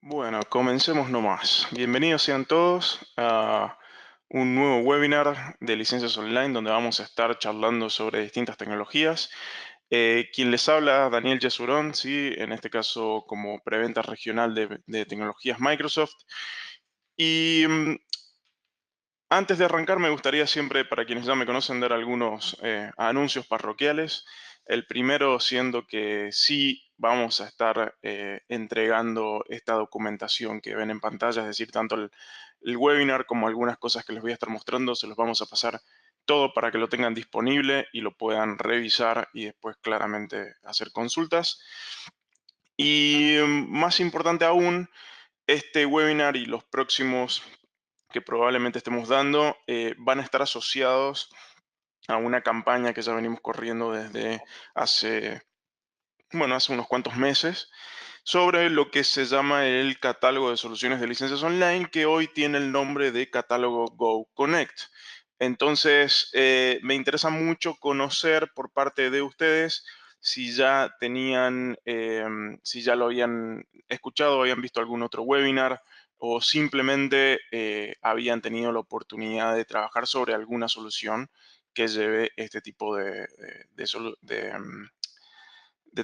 Bueno, comencemos nomás. Bienvenidos sean todos a un nuevo webinar de licencias online donde vamos a estar charlando sobre distintas tecnologías. Quien les habla, Daniel Yesurón, ¿sí? En este caso como preventa regional de tecnologías Microsoft. Y antes de arrancar, me gustaría siempre, para quienes ya me conocen, dar algunos anuncios parroquiales. El primero siendo que sí vamos a estar entregando esta documentación que ven en pantalla, es decir, tanto el webinar como algunas cosas que les voy a estar mostrando, se los vamos a pasar todo para que lo tengan disponible y lo puedan revisar y después claramente hacer consultas. Y más importante aún, este webinar y los próximos que probablemente estemos dando van a estar asociados a una campaña que ya venimos corriendo desde hace, bueno, hace unos cuantos meses, sobre lo que se llama el catálogo de soluciones de licencias online, que hoy tiene el nombre de catálogo Go Connect. Entonces, me interesa mucho conocer por parte de ustedes si ya tenían, si ya lo habían escuchado, habían visto algún otro webinar o simplemente habían tenido la oportunidad de trabajar sobre alguna solución que lleve este tipo de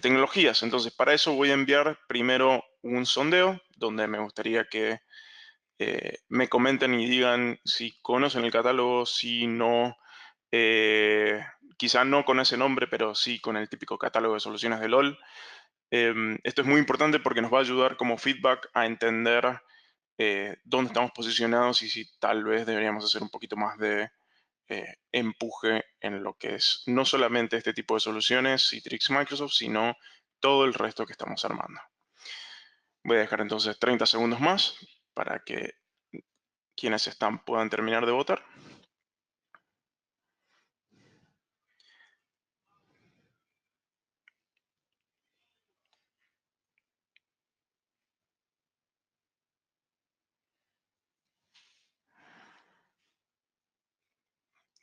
tecnologías. Entonces, para eso voy a enviar primero un sondeo donde me gustaría que me comenten y digan si conocen el catálogo, si no, eh, quizá no con ese nombre, pero sí con el típico catálogo de soluciones de LOL. Esto es muy importante porque nos va a ayudar como feedback a entender dónde estamos posicionados y si tal vez deberíamos hacer un poquito más de empuje en lo que es no solamente este tipo de soluciones, Citrix Microsoft, sino todo el resto que estamos armando. Voy a dejar entonces 30 segundos más para que quienes están puedan terminar de votar.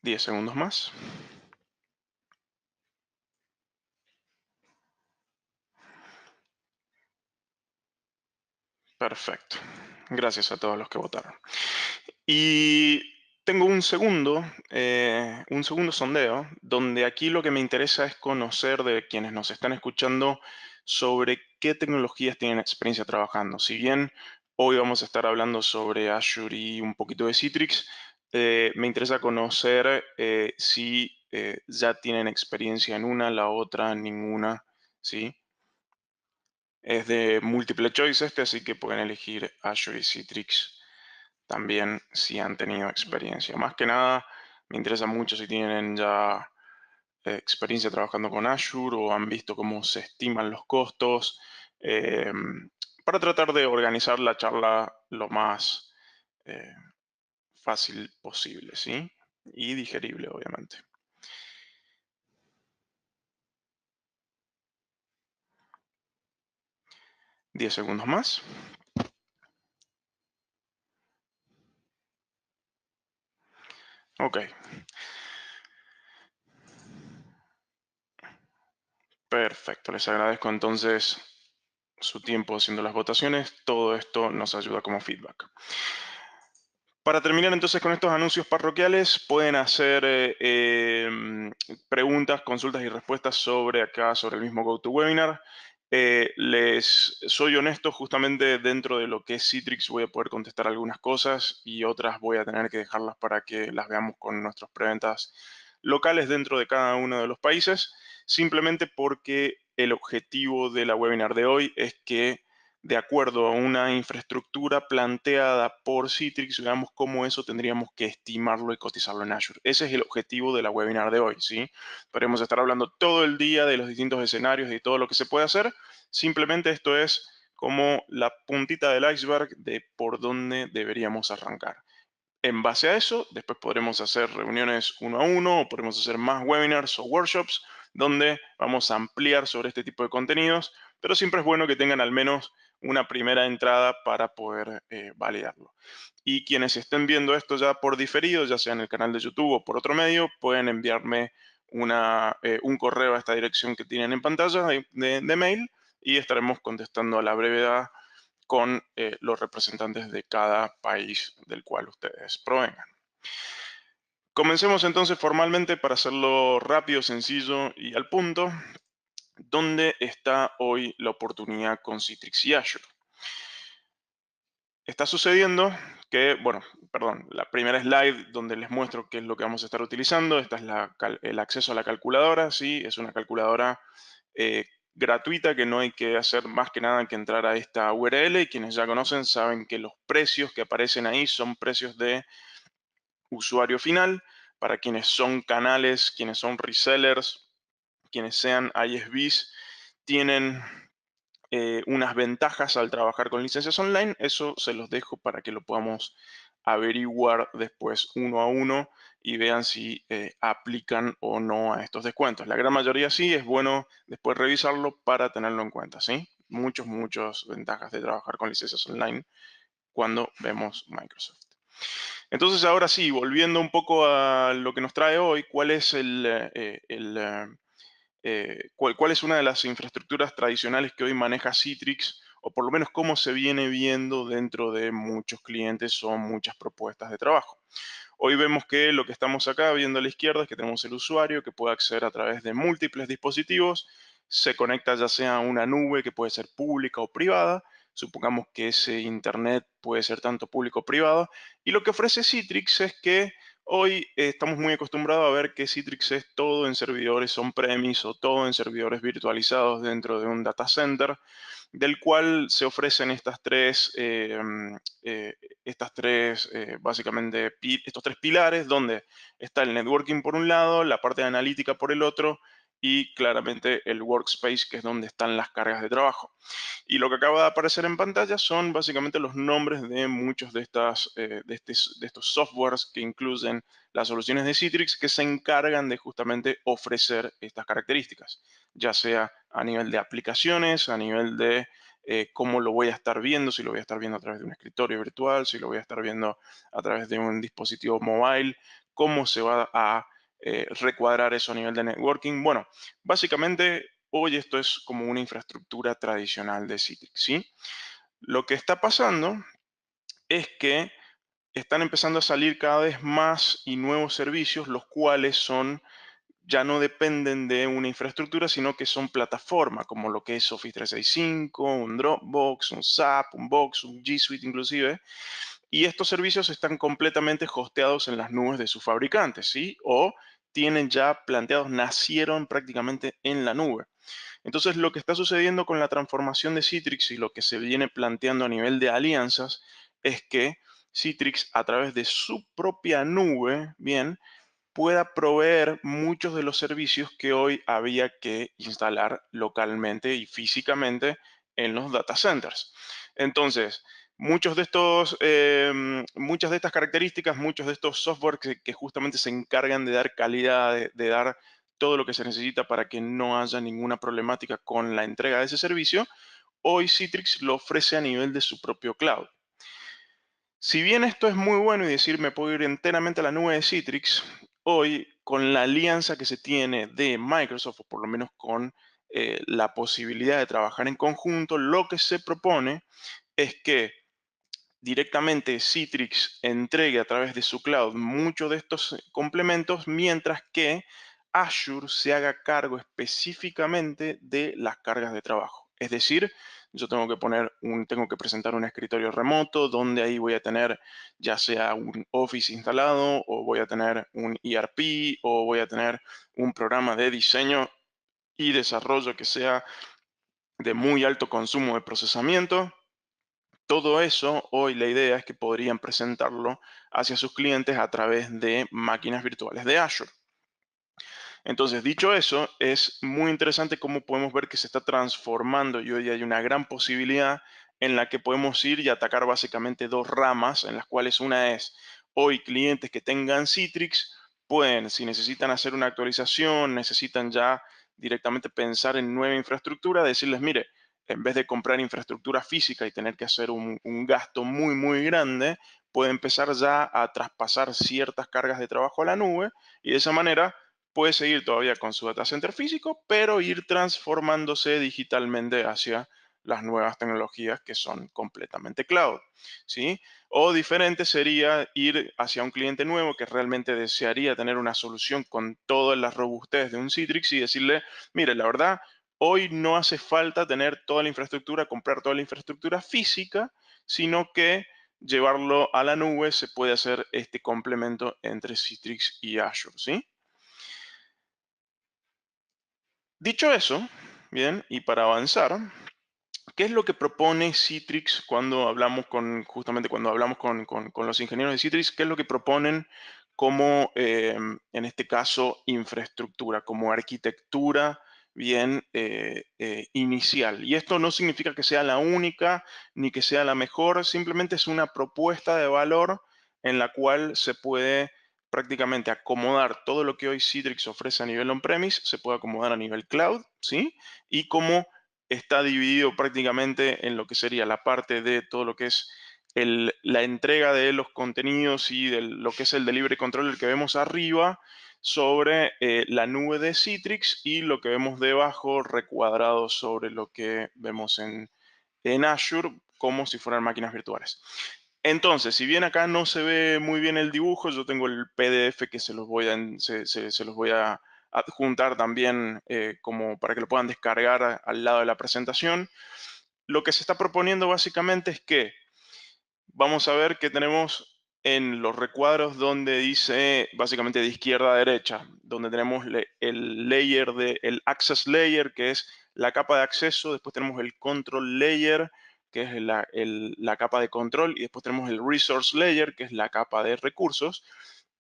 Diez segundos más. Perfecto. Gracias a todos los que votaron. Y tengo un segundo sondeo, donde aquí lo que me interesa es conocer de quienes nos están escuchando sobre qué tecnologías tienen experiencia trabajando. Si bien hoy vamos a estar hablando sobre Azure y un poquito de Citrix, me interesa conocer si ya tienen experiencia en una, la otra, ninguna, ¿sí? Es de múltiple choice este, así que pueden elegir Azure y Citrix también si han tenido experiencia. Más que nada, me interesa mucho si tienen ya experiencia trabajando con Azure o han visto cómo se estiman los costos, eh, para tratar de organizar la charla lo más eh, fácil posible, ¿sí? Y digerible, obviamente. 10 segundos más. Ok, perfecto. Les agradezco entonces su tiempo haciendo las votaciones. Todo esto nos ayuda como feedback. Para terminar entonces con estos anuncios parroquiales, pueden hacer preguntas, consultas y respuestas sobre acá, sobre el mismo GoToWebinar. Les soy honesto, justamente dentro de lo que es Citrix voy a poder contestar algunas cosas y otras voy a tener que dejarlas para que las veamos con nuestros preventas locales dentro de cada uno de los países, simplemente porque el objetivo de la webinar de hoy es que de acuerdo a una infraestructura planteada por Citrix, veamos cómo eso tendríamos que estimarlo y cotizarlo en Azure. Ese es el objetivo de la webinar de hoy, ¿sí? Podemos estar hablando todo el día de los distintos escenarios y de todo lo que se puede hacer. Simplemente esto es como la puntita del iceberg de por dónde deberíamos arrancar. En base a eso, después podremos hacer reuniones uno a uno o podemos hacer más webinars o workshops donde vamos a ampliar sobre este tipo de contenidos, pero siempre es bueno que tengan al menos una primera entrada para poder validarlo. Y quienes estén viendo esto ya por diferido, ya sea en el canal de YouTube o por otro medio, pueden enviarme un correo a esta dirección que tienen en pantalla de mail y estaremos contestando a la brevedad con los representantes de cada país del cual ustedes provengan. Comencemos entonces formalmente para hacerlo rápido, sencillo y al punto. ¿Dónde está hoy la oportunidad con Citrix y Azure? Está sucediendo que, bueno, perdón, la primera slide donde les muestro qué es lo que vamos a estar utilizando. Esta es el acceso a la calculadora, sí, es una calculadora eh, gratuita que no hay que hacer más que nada que entrar a esta URL, y quienes ya conocen saben que los precios que aparecen ahí son precios de usuario final. Para quienes son canales, quienes son resellers, quienes sean ISVs, tienen unas ventajas al trabajar con licencias online. Eso se los dejo para que lo podamos averiguar después uno a uno y vean si aplican o no a estos descuentos. La gran mayoría sí, es bueno después revisarlo para tenerlo en cuenta, ¿sí? Muchas ventajas de trabajar con licencias online cuando vemos Microsoft. Entonces, ahora sí, volviendo un poco a lo que nos trae hoy, ¿cuál es cuál es una de las infraestructuras tradicionales que hoy maneja Citrix, o por lo menos cómo se viene viendo dentro de muchos clientes o muchas propuestas de trabajo? Hoy vemos que lo que estamos acá viendo a la izquierda es que tenemos el usuario que puede acceder a través de múltiples dispositivos, se conecta ya sea a una nube que puede ser pública o privada. Supongamos que ese internet puede ser tanto público o privado, y lo que ofrece Citrix es que hoy estamos muy acostumbrados a ver que Citrix es todo en servidores on-premise o todo en servidores virtualizados dentro de un data center, del cual se ofrecen básicamente, estos tres pilares, donde está el networking por un lado, la parte de analítica por el otro, y claramente el workspace, que es donde están las cargas de trabajo. Y lo que acaba de aparecer en pantalla son básicamente los nombres de muchos de estos softwares que incluyen las soluciones de Citrix, que se encargan de justamente ofrecer estas características, ya sea a nivel de aplicaciones, a nivel de cómo lo voy a estar viendo, si lo voy a estar viendo a través de un escritorio virtual, si lo voy a estar viendo a través de un dispositivo móvil, cómo se va a recuadrar eso a nivel de networking. Bueno, básicamente hoy esto es como una infraestructura tradicional de Citrix, ¿sí? Lo que está pasando es que están empezando a salir cada vez más y nuevos servicios, los cuales ya no dependen de una infraestructura, sino que son plataformas, como lo que es Office 365, un Dropbox, un SAP, un Box, un G Suite inclusive. Y estos servicios están completamente hosteados en las nubes de sus fabricantes, ¿sí? O tienen ya planteados, nacieron prácticamente en la nube. Entonces, lo que está sucediendo con la transformación de Citrix y lo que se viene planteando a nivel de alianzas es que Citrix, a través de su propia nube, bien, pueda proveer muchos de los servicios que hoy había que instalar localmente y físicamente en los data centers. Entonces, muchas de estas características, muchos de estos software que justamente se encargan de dar calidad, de dar todo lo que se necesita para que no haya ninguna problemática con la entrega de ese servicio, hoy Citrix lo ofrece a nivel de su propio cloud. Si bien esto es muy bueno y decir me puedo ir enteramente a la nube de Citrix, hoy con la alianza que se tiene de Microsoft, o por lo menos con la posibilidad de trabajar en conjunto, lo que se propone es que directamente Citrix entregue a través de su cloud muchos de estos complementos, mientras que Azure se haga cargo específicamente de las cargas de trabajo. Es decir, yo tengo que presentar un escritorio remoto donde ahí voy a tener ya sea un Office instalado, o voy a tener un ERP, o voy a tener un programa de diseño y desarrollo que sea de muy alto consumo de procesamiento. Todo eso, hoy la idea es que podrían presentarlo hacia sus clientes a través de máquinas virtuales de Azure. Entonces, dicho eso, es muy interesante cómo podemos ver que se está transformando, y hoy hay una gran posibilidad en la que podemos ir y atacar básicamente dos ramas, en las cuales una es, hoy clientes que tengan Citrix pueden, si necesitan hacer una actualización, necesitan ya directamente pensar en nueva infraestructura, decirles, mire, en vez de comprar infraestructura física y tener que hacer un gasto muy, muy grande, puede empezar ya a traspasar ciertas cargas de trabajo a la nube, y de esa manera puede seguir todavía con su data center físico, pero ir transformándose digitalmente hacia las nuevas tecnologías que son completamente cloud, ¿sí? O diferente sería ir hacia un cliente nuevo que realmente desearía tener una solución con todas las robustez de un Citrix y decirle, mire, la verdad, hoy no hace falta tener toda la infraestructura, comprar toda la infraestructura física, sino que llevarlo a la nube se puede hacer este complemento entre Citrix y Azure, ¿sí? Dicho eso, bien, y para avanzar, ¿qué es lo que propone Citrix cuando hablamos justamente cuando hablamos con los ingenieros de Citrix? ¿Qué es lo que proponen como, en este caso, infraestructura, como arquitectura bien inicial? Y esto no significa que sea la única ni que sea la mejor, simplemente es una propuesta de valor en la cual se puede prácticamente acomodar todo lo que hoy Citrix ofrece a nivel on-premise, se puede acomodar a nivel cloud, ¿sí? Y como está dividido prácticamente en lo que sería la parte de todo lo que es la entrega de los contenidos y de lo que es el delivery controller que vemos arriba sobre la nube de Citrix y lo que vemos debajo recuadrado sobre lo que vemos en Azure como si fueran máquinas virtuales. Entonces, si bien acá no se ve muy bien el dibujo, yo tengo el PDF que se los voy se los voy a adjuntar también como para que lo puedan descargar al lado de la presentación. Lo que se está proponiendo básicamente es que vamos a ver que tenemos en los recuadros donde dice básicamente de izquierda a derecha, donde tenemos el layer el access layer, que es la capa de acceso, después tenemos el control layer, que es la capa de control, y después tenemos el resource layer, que es la capa de recursos.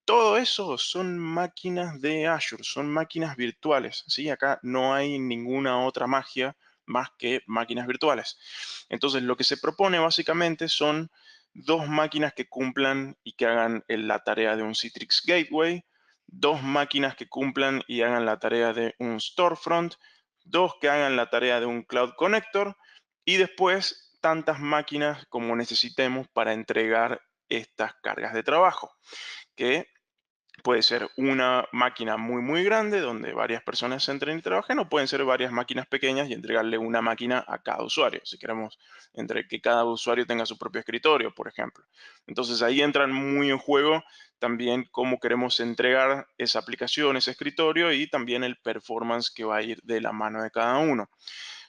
Todo eso son máquinas de Azure, son máquinas virtuales, ¿sí? Acá no hay ninguna otra magia más que máquinas virtuales. Entonces, lo que se propone básicamente son dos máquinas que cumplan y que hagan la tarea de un Citrix Gateway, dos máquinas que cumplan y hagan la tarea de un Storefront, dos que hagan la tarea de un Cloud Connector y después tantas máquinas como necesitemos para entregar estas cargas de trabajo, que puede ser una máquina muy, muy grande donde varias personas entren y trabajen, o pueden ser varias máquinas pequeñas y entregarle una máquina a cada usuario, si queremos entre que cada usuario tenga su propio escritorio, por ejemplo. Entonces ahí entran muy en juego también cómo queremos entregar esa aplicación, ese escritorio y también el performance que va a ir de la mano de cada uno.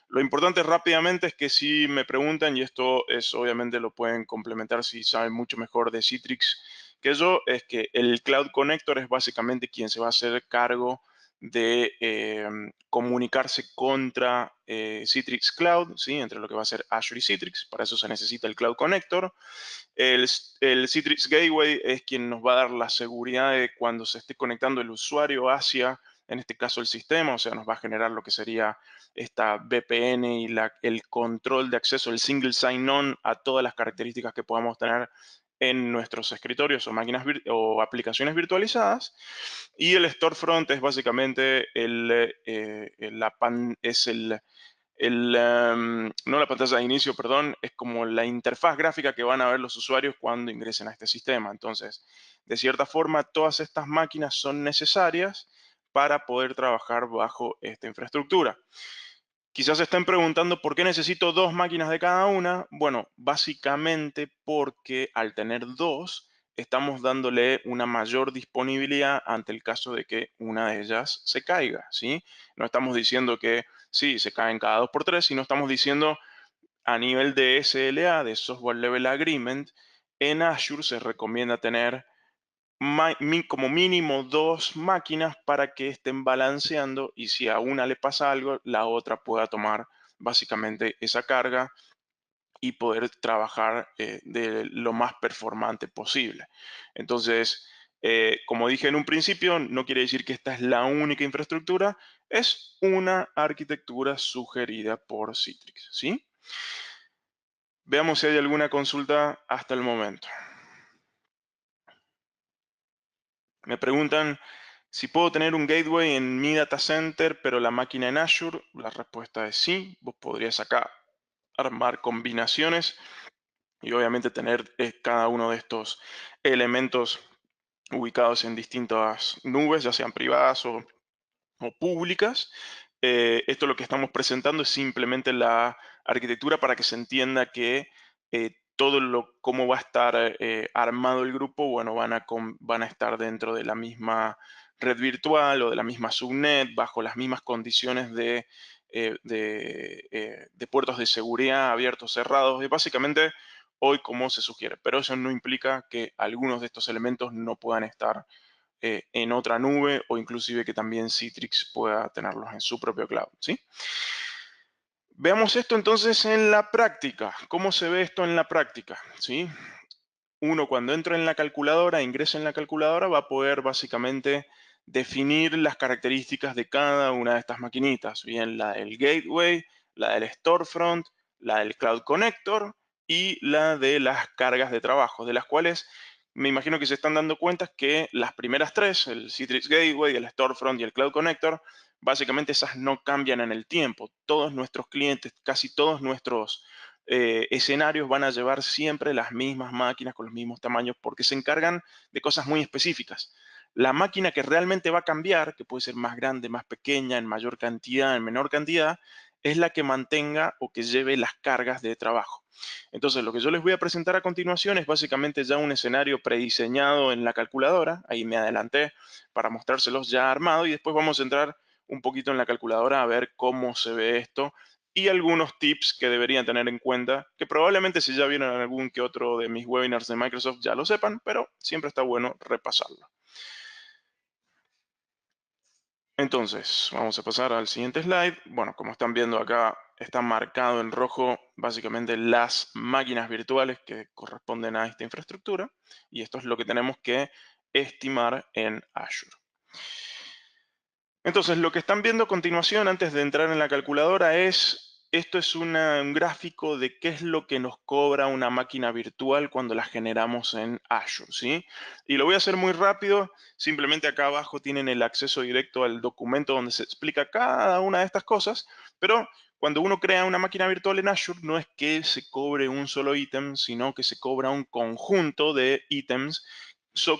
Lo importante rápidamente es que si me preguntan, y esto es obviamente lo pueden complementar si saben mucho mejor de Citrix que yo, es que el Cloud Connector es básicamente quien se va a hacer cargo de comunicarse contra Citrix Cloud, ¿sí? Entre lo que va a ser Azure y Citrix. Para eso se necesita el Cloud Connector. El Citrix Gateway es quien nos va a dar la seguridad de cuando se esté conectando el usuario hacia, en este caso, el sistema, o sea, nos va a generar lo que sería esta VPN y el control de acceso, el single sign-on a todas las características que podamos tener en nuestros escritorios o máquinas o aplicaciones virtualizadas. Y el storefront es básicamente es no la pantalla de inicio, perdón, es como la interfaz gráfica que van a ver los usuarios cuando ingresen a este sistema. Entonces, de cierta forma, todas estas máquinas son necesarias para poder trabajar bajo esta infraestructura. Quizás se estén preguntando por qué necesito dos máquinas de cada una. Bueno, básicamente porque al tener dos, estamos dándole una mayor disponibilidad ante el caso de que una de ellas se caiga, ¿sí? No estamos diciendo que sí, se caen cada dos por tres, sino estamos diciendo a nivel de SLA, de Software Level Agreement, en Azure se recomienda tener como mínimo dos máquinas para que estén balanceando y si a una le pasa algo, la otra pueda tomar básicamente esa carga y poder trabajar de lo más performante posible. Entonces, como dije en un principio, no quiere decir que esta es la única infraestructura, es una arquitectura sugerida por Citrix, ¿sí? Veamos si hay alguna consulta hasta el momento. Me preguntan si puedo tener un gateway en mi data center, pero la máquina en Azure. La respuesta es sí. Vos podrías acá armar combinaciones y obviamente tener cada uno de estos elementos ubicados en distintas nubes, ya sean privadas o públicas. esto lo que estamos presentando es simplemente la arquitectura para que se entienda que cómo va a estar armado el grupo, bueno, van a estar dentro de la misma red virtual o de la misma subnet, bajo las mismas condiciones de puertos de seguridad abiertos, cerrados, y básicamente hoy como se sugiere. Pero eso no implica que algunos de estos elementos no puedan estar en otra nube o inclusive que también Citrix pueda tenerlos en su propio cloud, ¿sí? Veamos esto entonces en la práctica. ¿Cómo se ve esto en la práctica? ¿Sí? Uno cuando entra en la calculadora, ingresa en la calculadora, va a poder básicamente definir las características de cada una de estas maquinitas, bien la del gateway, la del storefront, la del cloud connector y la de las cargas de trabajo, de las cuales me imagino que se están dando cuenta que las primeras tres, el Citrix Gateway, el storefront y el cloud connector, básicamente esas no cambian en el tiempo. Todos nuestros clientes, casi todos nuestros escenarios van a llevar siempre las mismas máquinas con los mismos tamaños porque se encargan de cosas muy específicas. La máquina que realmente va a cambiar, que puede ser más grande, más pequeña, en mayor cantidad, en menor cantidad, es la que mantenga o que lleve las cargas de trabajo. Entonces, lo que yo les voy a presentar a continuación es básicamente ya un escenario prediseñado en la calculadora. Ahí me adelanté para mostrárselos ya armado y después vamos a entrar un poquito en la calculadora a ver cómo se ve esto y algunos tips que deberían tener en cuenta, que probablemente si ya vieron algún que otro de mis webinars de Microsoft ya lo sepan, pero siempre está bueno repasarlo. Entonces, vamos a pasar al siguiente slide. Bueno, como están viendo acá, está marcado en rojo básicamente las máquinas virtuales que corresponden a esta infraestructura y esto es lo que tenemos que estimar en Azure. Entonces, lo que están viendo a continuación, antes de entrar en la calculadora, esto es un gráfico de qué es lo que nos cobra una máquina virtual cuando la generamos en Azure, ¿sí? Y lo voy a hacer muy rápido, simplemente acá abajo tienen el acceso directo al documento donde se explica cada una de estas cosas, pero cuando uno crea una máquina virtual en Azure, no es que se cobre un solo ítem, sino que se cobra un conjunto de ítems,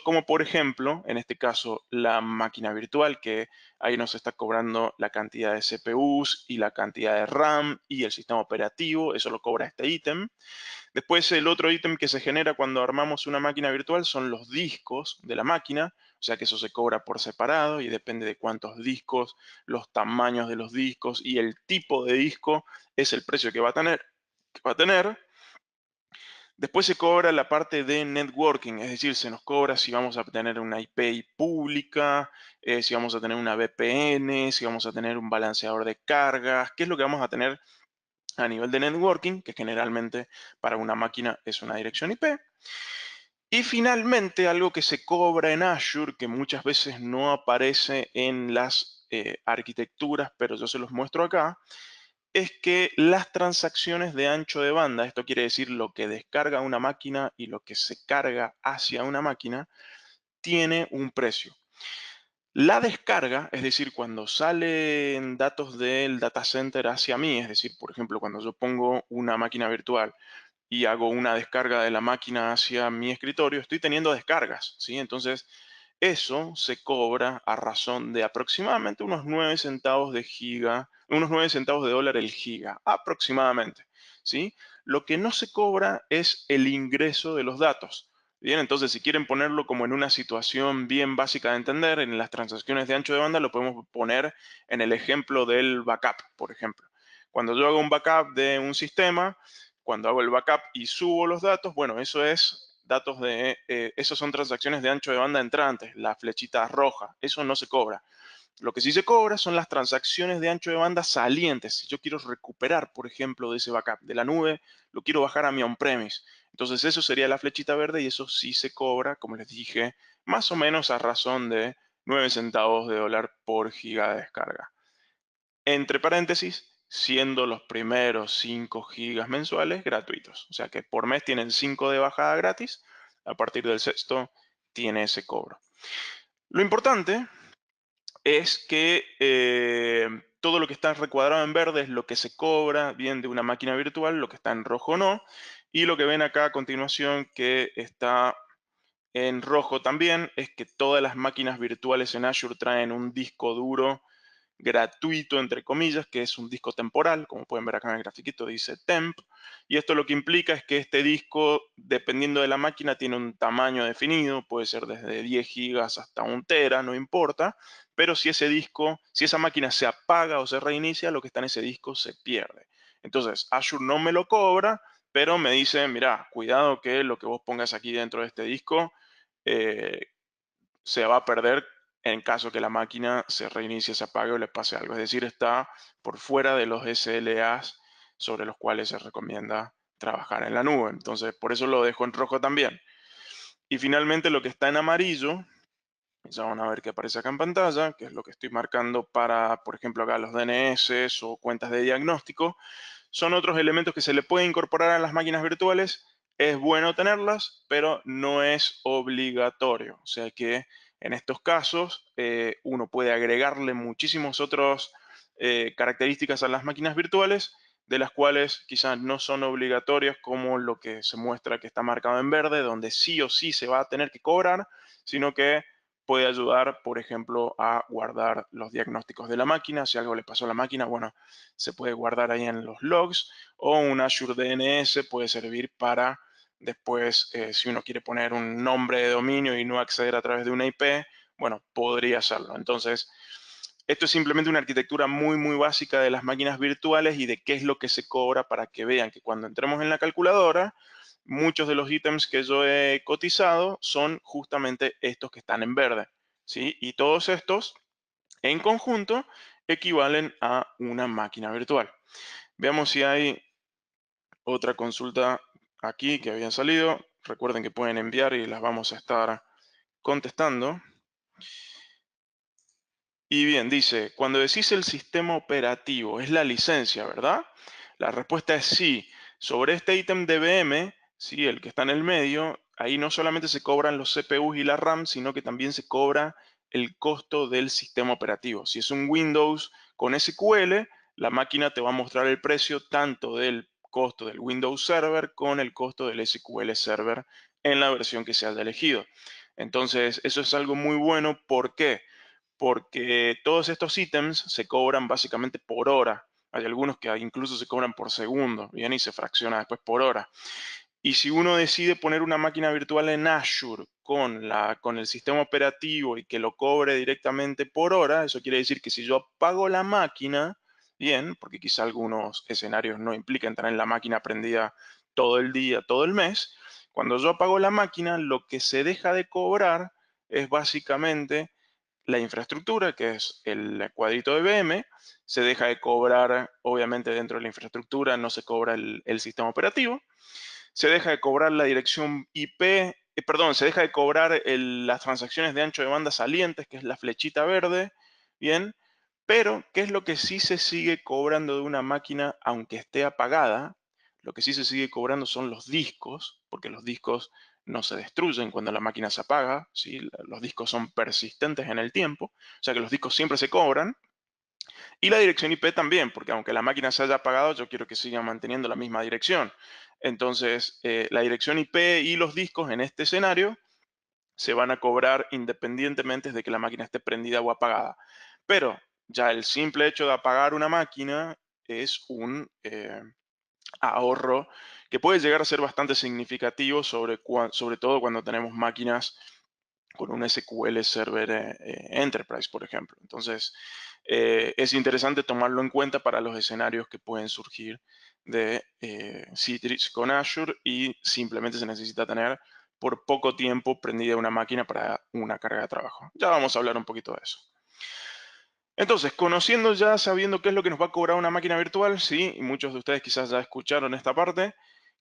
como por ejemplo, en este caso, la máquina virtual, que ahí nos está cobrando la cantidad de CPUs y la cantidad de RAM y el sistema operativo, eso lo cobra este ítem. Después el otro ítem que se genera cuando armamos una máquina virtual son los discos de la máquina, o sea que eso se cobra por separado y depende de cuántos discos, los tamaños de los discos y el tipo de disco es el precio que va a tener. Después se cobra la parte de networking, es decir, se nos cobra si vamos a tener una IP pública, si vamos a tener una VPN, si vamos a tener un balanceador de cargas, qué es lo que vamos a tener a nivel de networking, que generalmente para una máquina es una dirección IP. Y finalmente, algo que se cobra en Azure, que muchas veces no aparece en las arquitecturas, pero yo se los muestro acá, es que las transacciones de ancho de banda, esto quiere decir lo que descarga una máquina y lo que se carga hacia una máquina, tiene un precio. La descarga, es decir, cuando salen datos del data center hacia mí, es decir, por ejemplo, cuando yo pongo una máquina virtual y hago una descarga de la máquina hacia mi escritorio, estoy teniendo descargas, ¿sí? Entonces, eso se cobra a razón de aproximadamente unos 9 centavos de giga, unos 9 centavos de dólar el giga, aproximadamente, ¿sí? Lo que no se cobra es el ingreso de los datos. Bien, entonces si quieren ponerlo como en una situación bien básica de entender, en las transacciones de ancho de banda lo podemos poner en el ejemplo del backup, por ejemplo. Cuando yo hago un backup de un sistema, cuando hago el backup y subo los datos, bueno, eso es datos esos son transacciones de ancho de banda entrantes, la flechita roja, eso no se cobra. Lo que sí se cobra son las transacciones de ancho de banda salientes. Si yo quiero recuperar, por ejemplo, de ese backup de la nube, lo quiero bajar a mi on-premise. Entonces eso sería la flechita verde y eso sí se cobra, como les dije, más o menos a razón de 9 centavos de dólar por giga de descarga. Entre paréntesis, siendo los primeros 5 gigas mensuales gratuitos. O sea que por mes tienen 5 de bajada gratis, a partir del sexto tiene ese cobro. Lo importante es que todo lo que está recuadrado en verde es lo que se cobra bien de una máquina virtual, lo que está en rojo no, y lo que ven acá a continuación que está en rojo también es que todas las máquinas virtuales en Azure traen un disco duro gratuito, entre comillas, que es un disco temporal. Como pueden ver acá en el grafiquito dice temp. Y esto lo que implica es que este disco, dependiendo de la máquina, tiene un tamaño definido. Puede ser desde 10 gigas hasta 1 tera, no importa. Pero si ese disco, si esa máquina se apaga o se reinicia, lo que está en ese disco se pierde. Entonces, Azure no me lo cobra, pero me dice, mira, cuidado que lo que vos pongas aquí dentro de este disco eh, se va a perder en caso que la máquina se reinicie, se apague o le pase algo. Es decir, está por fuera de los SLAs sobre los cuales se recomienda trabajar en la nube. Entonces, por eso lo dejo en rojo también. Y finalmente, lo que está en amarillo, ya van a ver que aparece acá en pantalla, que es lo que estoy marcando para, por ejemplo, acá los DNS o cuentas de diagnóstico. Son otros elementos que se le puede incorporar a las máquinas virtuales. Es bueno tenerlas, pero no es obligatorio. O sea que en estos casos uno puede agregarle muchísimos otros características a las máquinas virtuales, de las cuales quizás no son obligatorias, como lo que se muestra que está marcado en verde, donde sí o sí se va a tener que cobrar, sino que puede ayudar, por ejemplo, a guardar los diagnósticos de la máquina. Si algo le pasó a la máquina, bueno, se puede guardar ahí en los logs, o un Azure DNS puede servir para después, si uno quiere poner un nombre de dominio y no acceder a través de una IP, bueno, podría hacerlo. Entonces, esto es simplemente una arquitectura muy, muy básica de las máquinas virtuales y de qué es lo que se cobra, para que vean que cuando entremos en la calculadora, muchos de los ítems que yo he cotizado son justamente estos que están en verde, ¿sí? Y todos estos en conjunto equivalen a una máquina virtual. Veamos si hay otra consulta aquí que habían salido. Recuerden que pueden enviar y las vamos a estar contestando. Y bien, dice, cuando decís el sistema operativo, es la licencia, ¿verdad? La respuesta es sí. Sobre este ítem de VM, sí, el que está en el medio, ahí no solamente se cobran los CPUs y la RAM, sino que también se cobra el costo del sistema operativo. Si es un Windows con SQL, la máquina te va a mostrar el precio tanto del costo del Windows Server con el costo del SQL Server en la versión que se haya elegido. Entonces, eso es algo muy bueno. ¿Por qué? Porque todos estos ítems se cobran básicamente por hora. Hay algunos que incluso se cobran por segundo, bien, y se fracciona después por hora. Y si uno decide poner una máquina virtual en Azure con el sistema operativo y que lo cobre directamente por hora, eso quiere decir que si yo apago la máquina, bien, porque quizá algunos escenarios no implican tener la máquina prendida todo el día, todo el mes, cuando yo apago la máquina, lo que se deja de cobrar es básicamente la infraestructura, que es el cuadrito de VM. Se deja de cobrar, obviamente dentro de la infraestructura no se cobra el sistema operativo. Se deja de cobrar la dirección IP, perdón, se deja de cobrar las transacciones de ancho de banda salientes, que es la flechita verde, bien. Pero, ¿qué es lo que sí se sigue cobrando de una máquina aunque esté apagada? Lo que sí se sigue cobrando son los discos, porque los discos no se destruyen cuando la máquina se apaga, ¿sí? Los discos son persistentes en el tiempo, o sea que los discos siempre se cobran. Y la dirección IP también, porque aunque la máquina se haya apagado, yo quiero que siga manteniendo la misma dirección. Entonces, la dirección IP y los discos en este escenario se van a cobrar independientemente de que la máquina esté prendida o apagada. Pero ya el simple hecho de apagar una máquina es un ahorro que puede llegar a ser bastante significativo, sobre todo cuando tenemos máquinas con un SQL Server Enterprise, por ejemplo. Entonces, es interesante tomarlo en cuenta para los escenarios que pueden surgir de Citrix con Azure, y simplemente se necesita tener por poco tiempo prendida una máquina para una carga de trabajo. Ya vamos a hablar un poquito de eso. Entonces, conociendo ya, sabiendo qué es lo que nos va a cobrar una máquina virtual, sí, y muchos de ustedes quizás ya escucharon esta parte,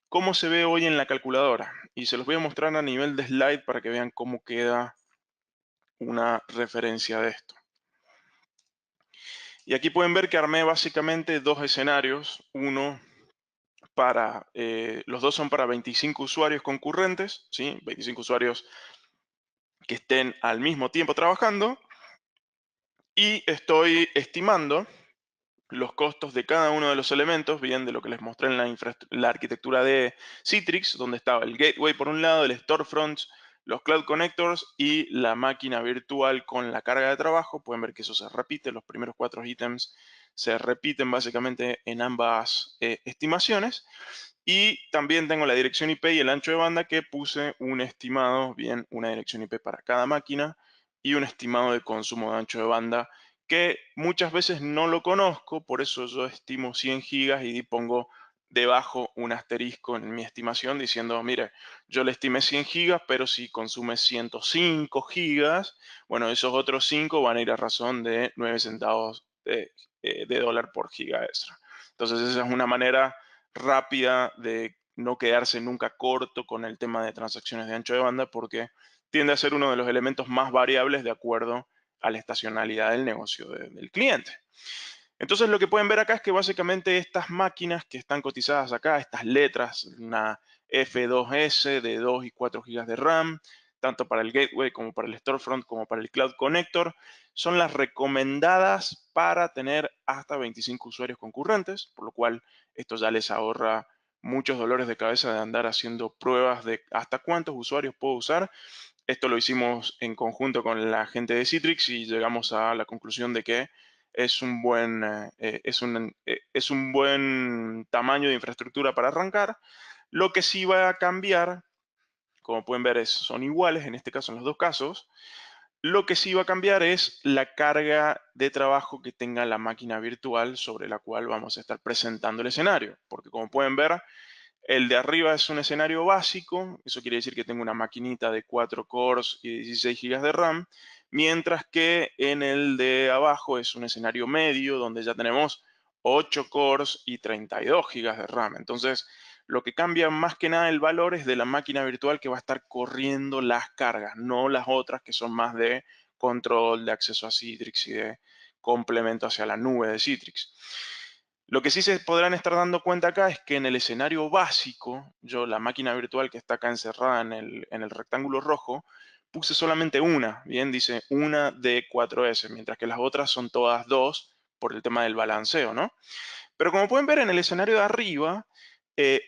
¿cómo se ve hoy en la calculadora? Y se los voy a mostrar a nivel de slide para que vean cómo queda una referencia de esto. Y aquí pueden ver que armé básicamente dos escenarios. Uno para, los dos son para 25 usuarios concurrentes, ¿sí? 25 usuarios que estén al mismo tiempo trabajando. Y estoy estimando los costos de cada uno de los elementos, bien, de lo que les mostré en la arquitectura de Citrix, donde estaba el gateway por un lado, el storefront, los Cloud Connectors y la máquina virtual con la carga de trabajo. Pueden ver que eso se repite, los primeros 4 ítems se repiten básicamente en ambas estimaciones. Y también tengo la dirección IP y el ancho de banda que puse un estimado, bien, una dirección IP para cada máquina y un estimado de consumo de ancho de banda que muchas veces no lo conozco, por eso yo estimo 100 gigas y pongo debajo un asterisco en mi estimación diciendo, mire, yo le estimé 100 gigas, pero si consume 105 gigas, bueno, esos otros 5 van a ir a razón de 9 centavos de dólar por giga extra. Entonces esa es una manera rápida de no quedarse nunca corto con el tema de transacciones de ancho de banda porque tiende a ser uno de los elementos más variables de acuerdo a la estacionalidad del negocio del cliente. Entonces lo que pueden ver acá es que básicamente estas máquinas que están cotizadas acá, estas letras, una F2S de 2 y 4 gigas de RAM, tanto para el gateway como para el storefront como para el cloud connector, son las recomendadas para tener hasta 25 usuarios concurrentes, por lo cual esto ya les ahorra muchos dolores de cabeza de andar haciendo pruebas de hasta cuántos usuarios puedo usar. Esto lo hicimos en conjunto con la gente de Citrix y llegamos a la conclusión de que es un buen tamaño de infraestructura para arrancar. Lo que sí va a cambiar, como pueden ver, son iguales en este caso en los dos casos. Lo que sí va a cambiar es la carga de trabajo que tenga la máquina virtual sobre la cual vamos a estar presentando el escenario. Porque como pueden ver, el de arriba es un escenario básico, eso quiere decir que tengo una maquinita de 4 cores y 16 gigas de RAM, mientras que en el de abajo es un escenario medio donde ya tenemos 8 cores y 32 gigas de RAM. Entonces, lo que cambia más que nada el valor es de la máquina virtual que va a estar corriendo las cargas, no las otras que son más de control, de acceso a Citrix y de complemento hacia la nube de Citrix. Lo que sí se podrán estar dando cuenta acá es que en el escenario básico, yo la máquina virtual que está acá encerrada en el rectángulo rojo, puse solamente una, bien, dice una de 4S, mientras que las otras son todas dos por el tema del balanceo, ¿no? Pero como pueden ver en el escenario de arriba,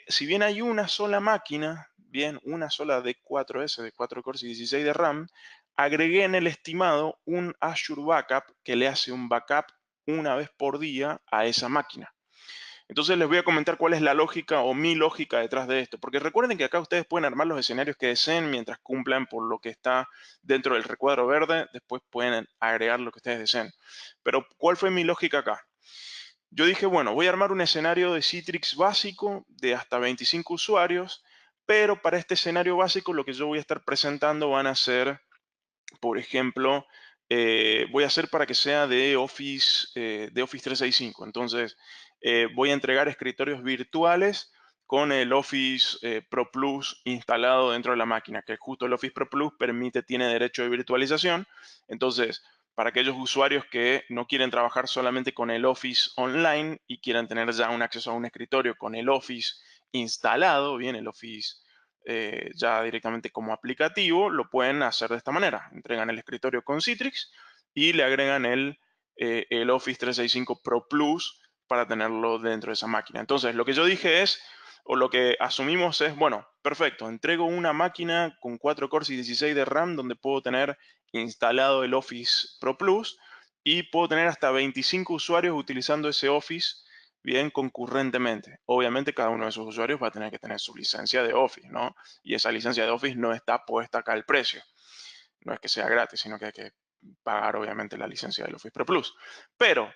si bien hay una sola máquina, bien, una sola de 4S, de 4 cores y 16 de RAM, agregué en el estimado un Azure Backup que le hace un backup una vez por día a esa máquina. Entonces les voy a comentar cuál es la lógica o mi lógica detrás de esto, porque recuerden que acá ustedes pueden armar los escenarios que deseen mientras cumplan por lo que está dentro del recuadro verde, después pueden agregar lo que ustedes deseen. Pero ¿cuál fue mi lógica acá? Yo dije, bueno, voy a armar un escenario de Citrix básico de hasta 25 usuarios, pero para este escenario básico lo que yo voy a estar presentando van a ser, por ejemplo, voy a hacer para que sea de Office 365. Entonces, voy a entregar escritorios virtuales con el Office Pro Plus instalado dentro de la máquina, que justo el Office Pro Plus tiene derecho de virtualización. Entonces, para aquellos usuarios que no quieren trabajar solamente con el Office online y quieran tener ya un acceso a un escritorio con el Office instalado, bien, el Office ya directamente como aplicativo, lo pueden hacer de esta manera. Entregan el escritorio con Citrix y le agregan el Office 365 Pro Plus para tenerlo dentro de esa máquina. Entonces, lo que yo dije es, o lo que asumimos es, bueno, perfecto, entrego una máquina con 4 cores y 16 de RAM donde puedo tener instalado el Office Pro Plus y puedo tener hasta 25 usuarios utilizando ese Office bien concurrentemente. Obviamente cada uno de esos usuarios va a tener que tener su licencia de Office, ¿no? Y esa licencia de Office no está puesta acá al precio. No es que sea gratis, sino que hay que pagar obviamente la licencia del Office Pro Plus. Pero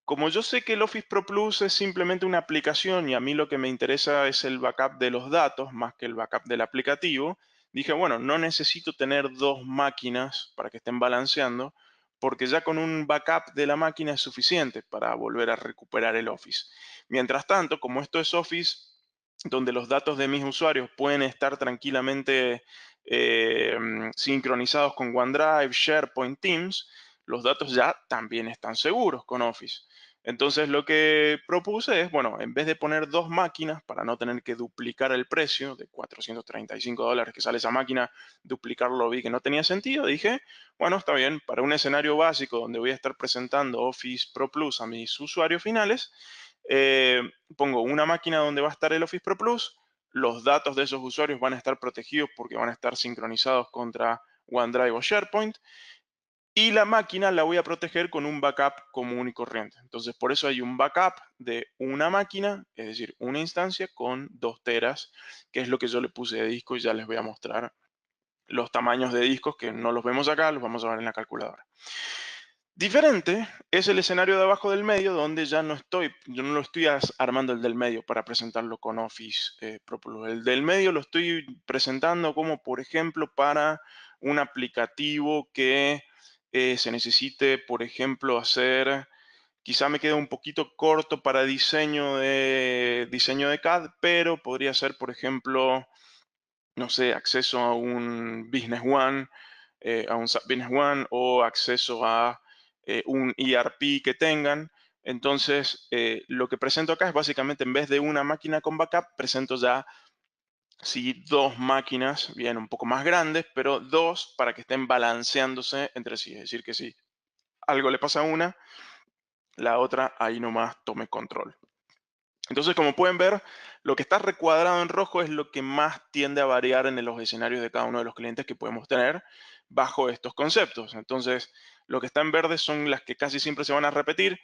como yo sé que el Office Pro Plus es simplemente una aplicación y a mí lo que me interesa es el backup de los datos más que el backup del aplicativo, dije, bueno, no necesito tener dos máquinas para que estén balanceando, porque ya con un backup de la máquina es suficiente para volver a recuperar el Office. Mientras tanto, como esto es Office, donde los datos de mis usuarios pueden estar tranquilamente sincronizados con OneDrive, SharePoint, Teams, los datos ya también están seguros con Office. Entonces lo que propuse es, bueno, en vez de poner dos máquinas para no tener que duplicar el precio de $435 que sale esa máquina, duplicarlo vi que no tenía sentido, dije, bueno, está bien, para un escenario básico donde voy a estar presentando Office Pro Plus a mis usuarios finales, pongo una máquina donde va a estar el Office Pro Plus, los datos de esos usuarios van a estar protegidos porque van a estar sincronizados contra OneDrive o SharePoint. Y la máquina la voy a proteger con un backup común y corriente. Entonces, por eso hay un backup de una máquina, es decir, una instancia con 2 teras, que es lo que yo le puse de disco y ya les voy a mostrar los tamaños de discos que no los vemos acá, los vamos a ver en la calculadora. Diferente es el escenario de abajo del medio, donde yo no lo estoy armando el del medio para presentarlo con Office Pro Plus. El del medio lo estoy presentando como, por ejemplo, para un aplicativo que se necesite, por ejemplo, hacer, quizá me queda un poquito corto para diseño de CAD, pero podría ser, por ejemplo, no sé, acceso a un Business One, a un SAP Business One o acceso a un ERP que tengan. Entonces, lo que presento acá es básicamente en vez de una máquina con backup, presento ya sí, 2 máquinas, bien, un poco más grandes, pero 2 para que estén balanceándose entre sí. Es decir, que si algo le pasa a una, la otra ahí nomás tome control. Entonces, como pueden ver, lo que está recuadrado en rojo es lo que más tiende a variar en los escenarios de cada uno de los clientes que podemos tener bajo estos conceptos. Entonces, lo que está en verde son las que casi siempre se van a repetir.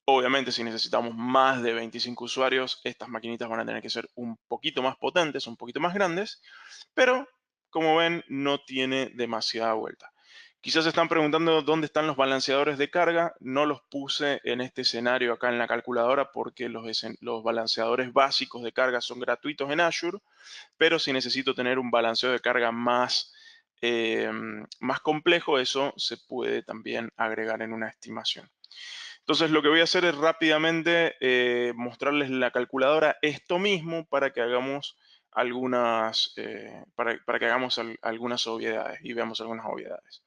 Obviamente, si necesitamos más de 25 usuarios, estas maquinitas van a tener que ser un poquito más potentes, un poquito más grandes, pero como ven, no tiene demasiada vuelta. Quizás se están preguntando dónde están los balanceadores de carga. No los puse en este escenario acá en la calculadora porque los balanceadores básicos de carga son gratuitos en Azure, pero si necesito tener un balanceo de carga más complejo, eso se puede también agregar en una estimación. Entonces lo que voy a hacer es rápidamente mostrarles la calculadora esto mismo para que hagamos algunas obviedades y veamos algunas obviedades.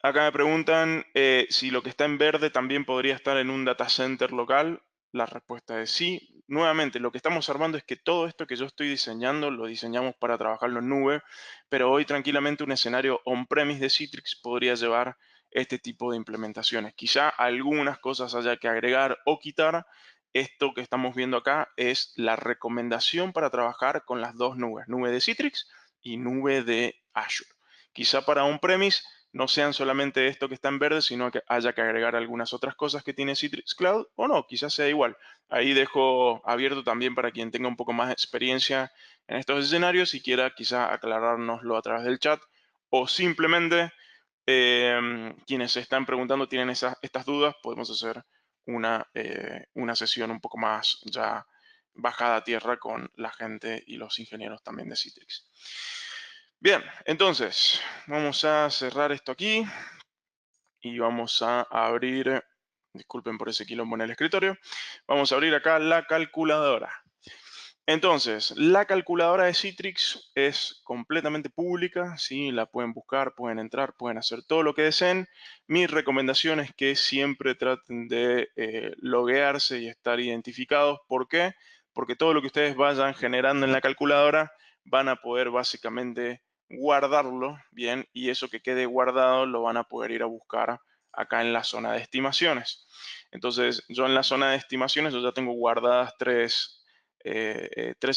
Acá me preguntan si lo que está en verde también podría estar en un data center local. La respuesta es sí. Nuevamente, lo que estamos armando es que todo esto que yo estoy diseñando lo diseñamos para trabajarlo en nube, pero hoy tranquilamente un escenario on-premise de Citrix podría llevar este tipo de implementaciones. Quizá algunas cosas haya que agregar o quitar. Esto que estamos viendo acá es la recomendación para trabajar con las dos nubes, nube de Citrix y nube de Azure. Quizá para on-premise no sean solamente esto que está en verde, sino que haya que agregar algunas otras cosas que tiene Citrix Cloud o no, quizás sea igual. Ahí dejo abierto también para quien tenga un poco más de experiencia en estos escenarios y quiera quizá aclarárnoslo a través del chat o simplemente quienes se están preguntando tienen estas dudas, podemos hacer una sesión un poco más ya bajada a tierra con la gente y los ingenieros también de Citrix. Bien, entonces vamos a cerrar esto aquí y vamos a abrir, disculpen por ese quilombo en el escritorio, vamos a abrir acá la calculadora. Entonces, la calculadora de Citrix es completamente pública, ¿sí? La pueden buscar, pueden entrar, pueden hacer todo lo que deseen. Mi recomendación es que siempre traten de loguearse y estar identificados. ¿Por qué? Porque todo lo que ustedes vayan generando en la calculadora van a poder básicamente guardarlo, ¿bien? Y eso que quede guardado lo van a poder ir a buscar acá en la zona de estimaciones. Entonces, yo en la zona de estimaciones yo ya tengo guardadas tres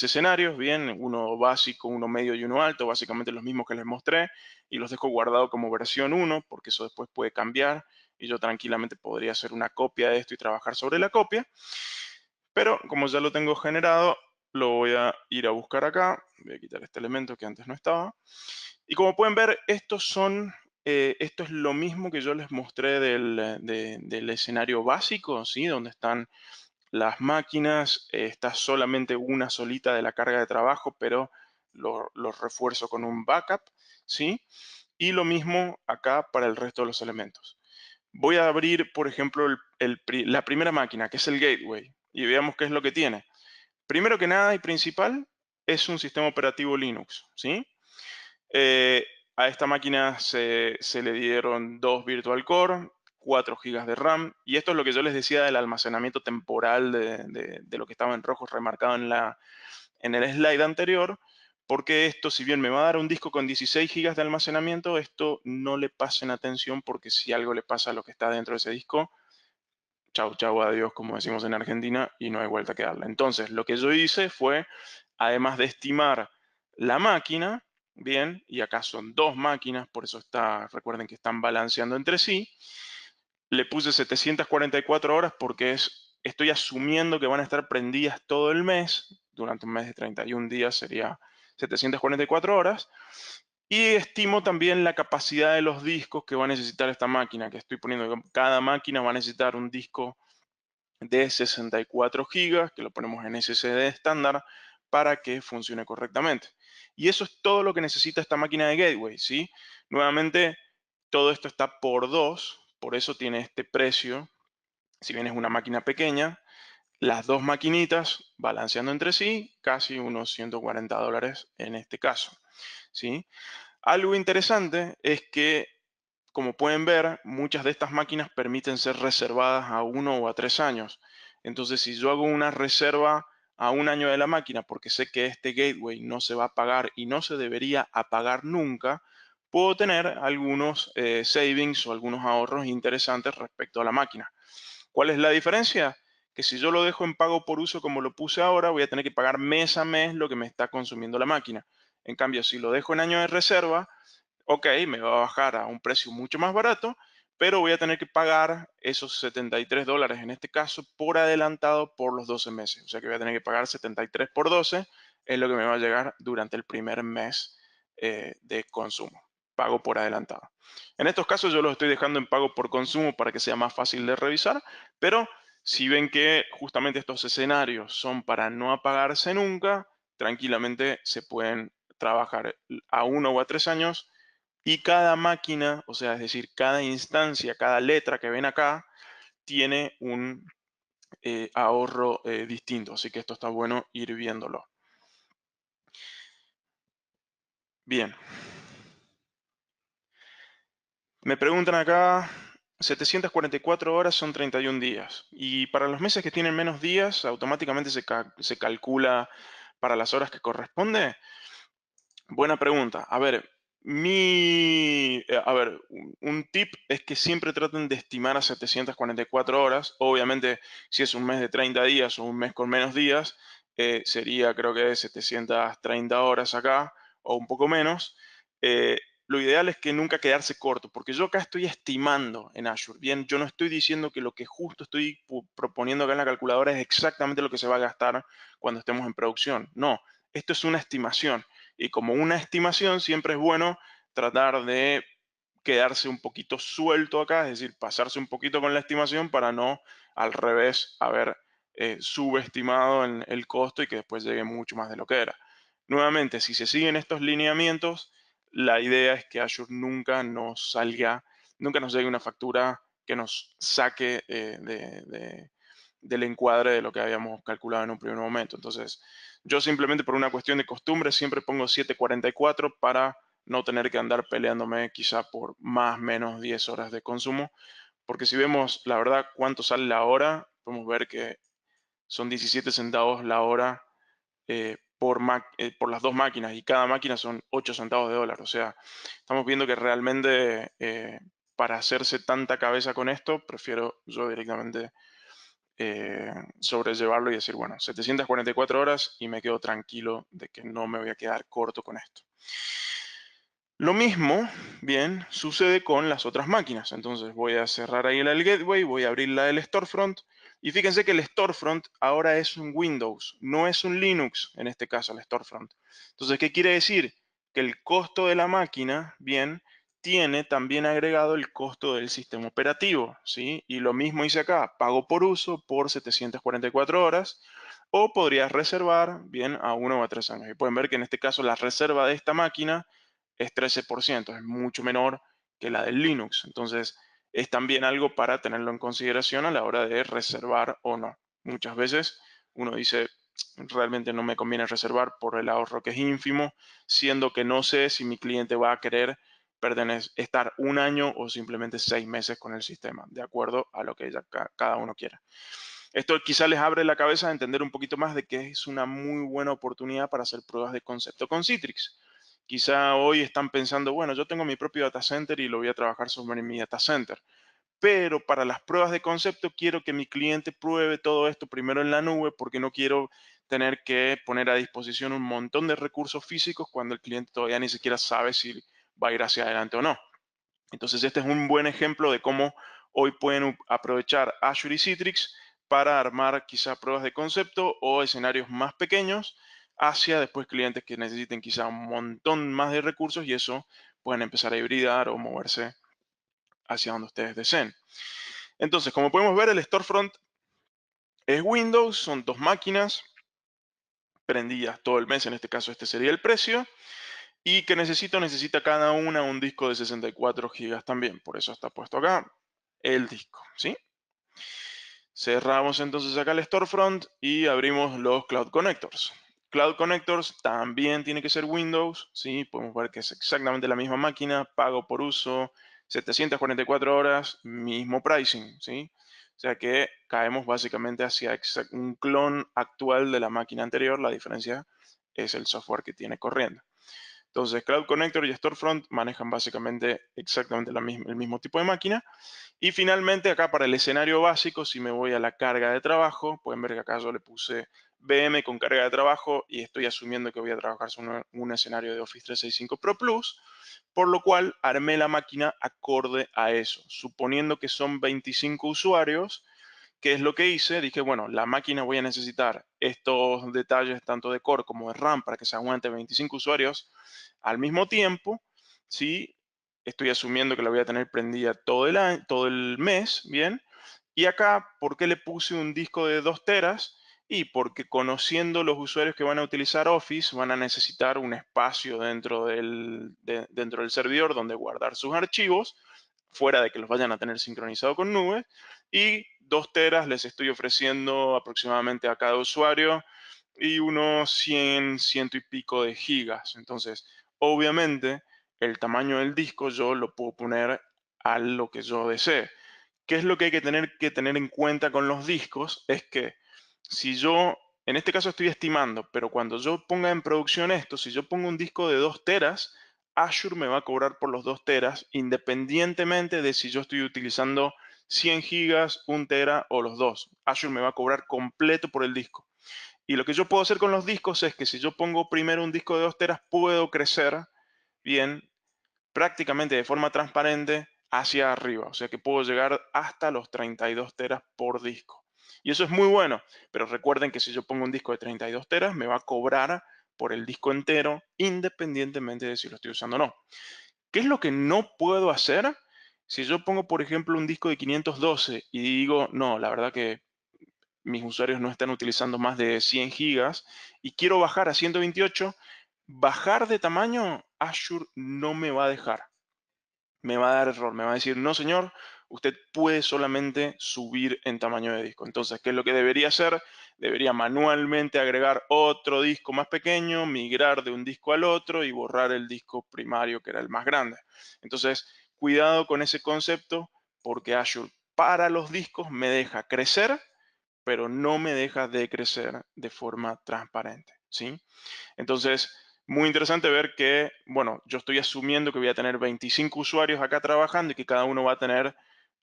escenarios, bien, uno básico, uno medio y uno alto, básicamente los mismos que les mostré, y los dejo guardado como versión 1, porque eso después puede cambiar, y yo tranquilamente podría hacer una copia de esto y trabajar sobre la copia, pero como ya lo tengo generado, lo voy a ir a buscar acá, voy a quitar este elemento que antes no estaba, y como pueden ver, esto es lo mismo que yo les mostré del escenario básico, ¿sí? Donde están las máquinas, está solamente una solita de la carga de trabajo, pero los refuerzo con un backup, ¿sí? Y lo mismo acá para el resto de los elementos. Voy a abrir, por ejemplo, la primera máquina, que es el gateway, y veamos qué es lo que tiene. Primero que nada y principal, es un sistema operativo Linux, ¿sí? Eh, a esta máquina se le dieron 2 Virtual Core, 4 GB de RAM, y esto es lo que yo les decía del almacenamiento temporal de lo que estaba en rojo remarcado en el slide anterior, porque esto, si bien me va a dar un disco con 16 GB de almacenamiento, esto no le pasen atención porque si algo le pasa a lo que está dentro de ese disco, chau, chau, adiós, como decimos en Argentina, y no hay vuelta que darle. Entonces, lo que yo hice fue, además de estimar la máquina, bien, y acá son dos máquinas, por eso recuerden que están balanceando entre sí, le puse 744 horas porque estoy asumiendo que van a estar prendidas todo el mes, durante un mes de 31 días sería 744 horas, y estimo también la capacidad de los discos que va a necesitar esta máquina, que estoy poniendo, que cada máquina va a necesitar un disco de 64 gigas, que lo ponemos en SSD estándar, para que funcione correctamente. Y eso es todo lo que necesita esta máquina de Gateway, ¿sí? Nuevamente, todo esto está por 2, por eso tiene este precio. Si bien es una máquina pequeña, las dos maquinitas balanceando entre sí, casi unos $140 en este caso, ¿sí? Algo interesante es que, como pueden ver, muchas de estas máquinas permiten ser reservadas a 1 o a 3 años. Entonces, si yo hago una reserva a 1 año de la máquina porque sé que este gateway no se va a pagar y no se debería apagar nunca, puedo tener algunos savings o algunos ahorros interesantes respecto a la máquina. ¿Cuál es la diferencia? Que si yo lo dejo en pago por uso como lo puse ahora, voy a tener que pagar mes a mes lo que me está consumiendo la máquina. En cambio, si lo dejo en año de reserva, ok, me va a bajar a un precio mucho más barato, pero voy a tener que pagar esos $73 en este caso por adelantado por los 12 meses. O sea que voy a tener que pagar 73 por 12, es lo que me va a llegar durante el primer mes de consumo. Pago por adelantado. En estos casos yo los estoy dejando en pago por consumo para que sea más fácil de revisar, pero si ven que justamente estos escenarios son para no apagarse nunca, tranquilamente se pueden trabajar a 1 o a 3 años y cada máquina, o sea, es decir, cada instancia, cada letra que ven acá, tiene un ahorro distinto. Así que esto está bueno ir viéndolo. Bien, me preguntan acá, 744 horas son 31 días. Y para los meses que tienen menos días, automáticamente se calcula para las horas que corresponde. Buena pregunta. A ver, un tip es que siempre traten de estimar a 744 horas. Obviamente, si es un mes de 30 días o un mes con menos días, sería creo que 730 horas acá o un poco menos. Lo ideal es que nunca quedarse corto, porque yo acá estoy estimando en Azure. Bien, yo no estoy diciendo que lo que justo estoy proponiendo acá en la calculadora es exactamente lo que se va a gastar cuando estemos en producción. No, esto es una estimación. Y como una estimación, siempre es bueno tratar de quedarse un poquito suelto acá, es decir, pasarse un poquito con la estimación para no al revés haber subestimado en el costo y que después llegue mucho más de lo que era. Nuevamente, si se siguen estos lineamientos, la idea es que Azure nunca nos llegue una factura que nos saque del encuadre de lo que habíamos calculado en un primer momento. Entonces, yo simplemente por una cuestión de costumbre siempre pongo 744 para no tener que andar peleándome quizá por más o menos 10 horas de consumo, porque si vemos la verdad cuánto sale la hora, podemos ver que son 17 centavos la hora por las dos máquinas y cada máquina son 8 centavos de dólar. O sea, estamos viendo que realmente para hacerse tanta cabeza con esto, prefiero yo directamente sobrellevarlo y decir, bueno, 744 horas y me quedo tranquilo de que no me voy a quedar corto con esto. Lo mismo, bien, sucede con las otras máquinas. Entonces voy a cerrar ahí el gateway, voy a abrir la del storefront y fíjense que el storefront ahora es un Windows, no es un Linux en este caso el storefront. Entonces, ¿qué quiere decir? Que el costo de la máquina, bien, tiene también agregado el costo del sistema operativo, ¿sí? Y lo mismo hice acá, pago por uso por 744 horas o podrías reservar, bien, a 1 o a 3 años. Y pueden ver que en este caso la reserva de esta máquina es 13%, es mucho menor que la del Linux. Entonces, es también algo para tenerlo en consideración a la hora de reservar o no. Muchas veces uno dice, realmente no me conviene reservar por el ahorro que es ínfimo, siendo que no sé si mi cliente va a querer estar 1 año o simplemente 6 meses con el sistema, de acuerdo a lo que cada uno quiera. Esto quizá les abre la cabeza a entender un poquito más de que es una muy buena oportunidad para hacer pruebas de concepto con Citrix. Quizá hoy están pensando, bueno, yo tengo mi propio data center y lo voy a trabajar sobre mi data center. pero para las pruebas de concepto quiero que mi cliente pruebe todo esto primero en la nube porque no quiero tener que poner a disposición un montón de recursos físicos cuando el cliente todavía ni siquiera sabe si va a ir hacia adelante o no. Entonces, este es un buen ejemplo de cómo hoy pueden aprovechar Azure y Citrix para armar quizá pruebas de concepto o escenarios más pequeños hacia después clientes que necesiten quizá un montón más de recursos y eso pueden empezar a hibridar o moverse hacia donde ustedes deseen. Entonces, como podemos ver, el storefront es Windows, son dos máquinas prendidas todo el mes, en este caso este sería el precio. ¿Y que necesita cada una un disco de 64 gigas también? Por eso está puesto acá el disco, ¿sí? Cerramos entonces acá el storefront y abrimos los Cloud Connectors. Cloud Connectors también tiene que ser Windows, ¿sí? Podemos ver que es exactamente la misma máquina, pago por uso, 744 horas, mismo pricing, ¿sí? O sea que caemos básicamente hacia un clon actual de la máquina anterior, la diferencia es el software que tiene corriendo. Entonces, Cloud Connector y Storefront manejan básicamente exactamente el mismo tipo de máquina. Y finalmente, acá para el escenario básico, si me voy a la carga de trabajo, pueden ver que acá yo le puse VM con carga de trabajo y estoy asumiendo que voy a trabajar sobre un escenario de Office 365 Pro Plus, por lo cual armé la máquina acorde a eso. Suponiendo que son 25 usuarios, ¿qué es lo que hice? Dije, bueno, la máquina voy a necesitar estos detalles tanto de core como de RAM para que se aguante 25 usuarios al mismo tiempo. ¿Sí? Estoy asumiendo que la voy a tener prendida todo el mes, ¿bien? Y acá, ¿por qué le puse un disco de 2 teras? Y porque conociendo los usuarios que van a utilizar Office, van a necesitar un espacio dentro del servidor donde guardar sus archivos, fuera de que los vayan a tener sincronizado con nube. Y 2 teras les estoy ofreciendo aproximadamente a cada usuario y unos 100, ciento y pico de gigas. Entonces, obviamente, el tamaño del disco yo lo puedo poner a lo que yo desee. ¿Qué es lo que hay que tener en cuenta con los discos? Es que si yo, en este caso estoy estimando, pero cuando yo ponga en producción esto, si yo pongo un disco de 2 teras, Azure me va a cobrar por los 2 teras, independientemente de si yo estoy utilizando 100 gigas, 1 tera o los dos. Azure me va a cobrar completo por el disco. Y lo que yo puedo hacer con los discos es que si yo pongo primero un disco de 2 teras, puedo crecer bien prácticamente de forma transparente hacia arriba. O sea que puedo llegar hasta los 32 teras por disco. Y eso es muy bueno, pero recuerden que si yo pongo un disco de 32 teras, me va a cobrar por el disco entero, independientemente de si lo estoy usando o no. ¿Qué es lo que no puedo hacer? Si yo pongo, por ejemplo, un disco de 512 y digo, no, la verdad que mis usuarios no están utilizando más de 100 gigas y quiero bajar a 128, bajar de tamaño, Azure no me va a dejar, me va a dar error, me va a decir, no señor, usted puede solamente subir en tamaño de disco. Entonces, ¿qué es lo que debería hacer? Debería manualmente agregar otro disco más pequeño, migrar de un disco al otro y borrar el disco primario que era el más grande. Entonces, cuidado con ese concepto porque Azure para los discos me deja crecer, pero no me deja de crecer de forma transparente, ¿sí? Entonces, muy interesante ver que, bueno, yo estoy asumiendo que voy a tener 25 usuarios acá trabajando y que cada uno va a tener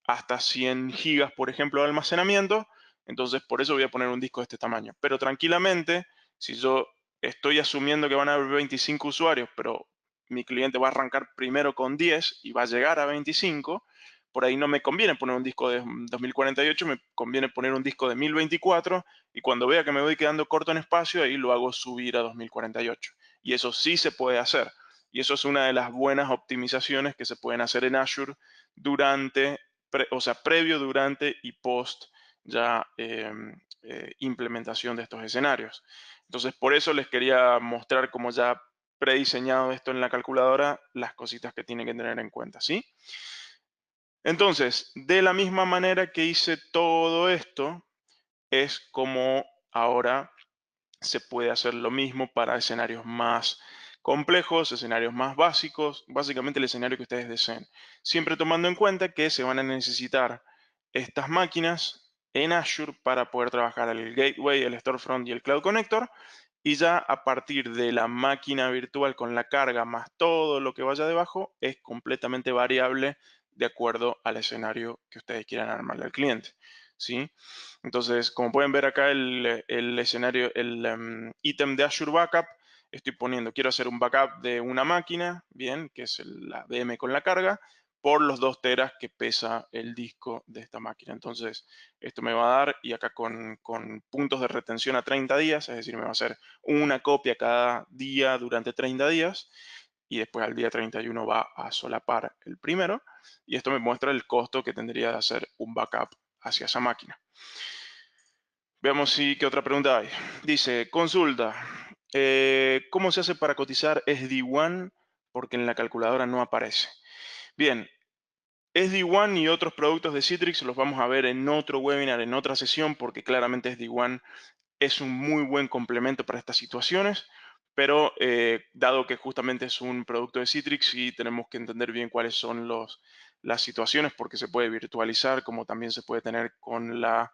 hasta 100 gigas, por ejemplo, de almacenamiento. Entonces, por eso voy a poner un disco de este tamaño. Pero tranquilamente, si yo estoy asumiendo que van a haber 25 usuarios, pero mi cliente va a arrancar primero con 10 y va a llegar a 25, por ahí no me conviene poner un disco de 2048, me conviene poner un disco de 1024 y cuando vea que me voy quedando corto en espacio, ahí lo hago subir a 2048. Y eso sí se puede hacer. Y eso es una de las buenas optimizaciones que se pueden hacer en Azure durante, o sea, previo, durante y post ya implementación de estos escenarios. Entonces, por eso les quería mostrar cómo ya prediseñado esto en la calculadora, las cositas que tienen que tener en cuenta, ¿sí? Entonces, de la misma manera que hice todo esto, es como ahora se puede hacer lo mismo para escenarios más complejos, escenarios más básicos, básicamente el escenario que ustedes deseen. Siempre tomando en cuenta que se van a necesitar estas máquinas en Azure para poder trabajar el gateway, el storefront y el cloud connector. Y ya a partir de la máquina virtual con la carga más todo lo que vaya debajo, es completamente variable de acuerdo al escenario que ustedes quieran armarle al cliente, ¿sí? Entonces, como pueden ver acá, el escenario, el ítem de Azure Backup, estoy poniendo, quiero hacer un backup de una máquina, bien, que es la VM con la carga, por los 2 teras que pesa el disco de esta máquina. Entonces, esto me va a dar, y acá con puntos de retención a 30 días, es decir, me va a hacer una copia cada día durante 30 días, y después al día 31 va a solapar el primero, y esto me muestra el costo que tendría de hacer un backup hacia esa máquina. Veamos si qué otra pregunta hay. Dice, consulta, ¿cómo se hace para cotizar SD-WAN? Porque en la calculadora no aparece. Bien, SD-WAN y otros productos de Citrix los vamos a ver en otro webinar, en otra sesión, porque claramente SD-WAN es un muy buen complemento para estas situaciones, pero dado que justamente es un producto de Citrix y tenemos que entender bien cuáles son las situaciones, porque se puede virtualizar, como también se puede tener con la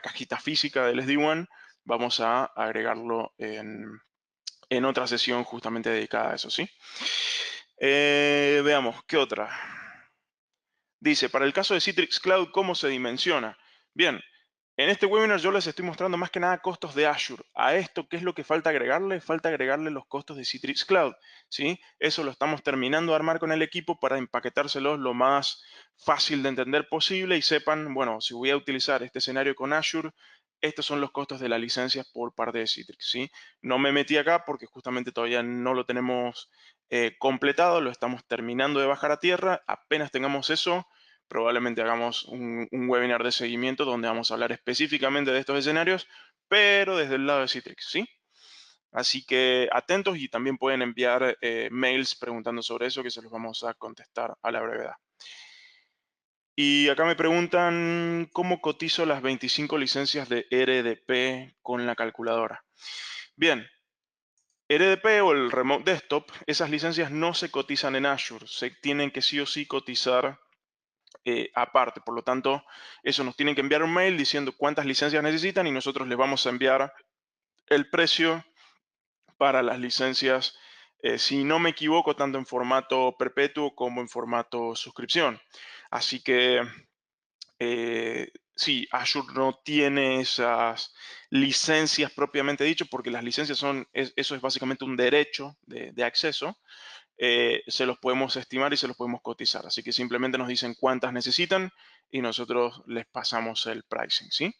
cajita física del SD-WAN, vamos a agregarlo en otra sesión justamente dedicada a eso, ¿sí? Veamos, ¿qué otra? Dice, para el caso de Citrix Cloud, ¿cómo se dimensiona? Bien, en este webinar yo les estoy mostrando más que nada costos de Azure. A esto, ¿qué es lo que falta agregarle? Falta agregarle los costos de Citrix Cloud, ¿sí? Eso lo estamos terminando de armar con el equipo para empaquetárselos lo más fácil de entender posible y sepan, bueno, si voy a utilizar este escenario con Azure, estos son los costos de las licencias por parte de Citrix, ¿sí? No me metí acá porque justamente todavía no lo tenemos completado, lo estamos terminando de bajar a tierra. Apenas tengamos eso, probablemente hagamos un webinar de seguimiento donde vamos a hablar específicamente de estos escenarios, pero desde el lado de Citrix, ¿sí? Así que atentos y también pueden enviar mails preguntando sobre eso que se los vamos a contestar a la brevedad. Y acá me preguntan cómo cotizo las 25 licencias de RDP con la calculadora. Bien, RDP o el Remote Desktop, esas licencias no se cotizan en Azure, se tienen que sí o sí cotizar aparte. Por lo tanto, eso nos tienen que enviar un mail diciendo cuántas licencias necesitan y nosotros les vamos a enviar el precio para las licencias, si no me equivoco, tanto en formato perpetuo como en formato suscripción. Así que sí, Azure no tiene esas licencias propiamente dicho, porque las licencias eso es básicamente un derecho de acceso. Se los podemos estimar y se los podemos cotizar. Así que simplemente nos dicen cuántas necesitan y nosotros les pasamos el pricing, ¿sí?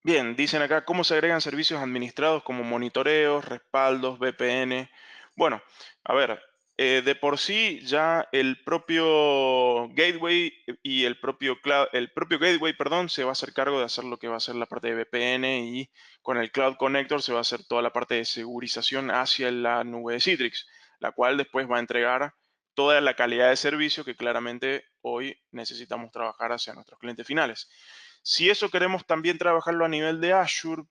Bien, dicen acá cómo se agregan servicios administrados como monitoreos, respaldos, VPN. Bueno, a ver, de por sí ya el propio gateway y el propio gateway, perdón, se va a hacer cargo de hacer lo que va a ser la parte de VPN, y con el Cloud Connector se va a hacer toda la parte de segurización hacia la nube de Citrix, la cual después va a entregar toda la calidad de servicio que claramente hoy necesitamos trabajar hacia nuestros clientes finales. Si eso queremos también trabajarlo a nivel de Azure,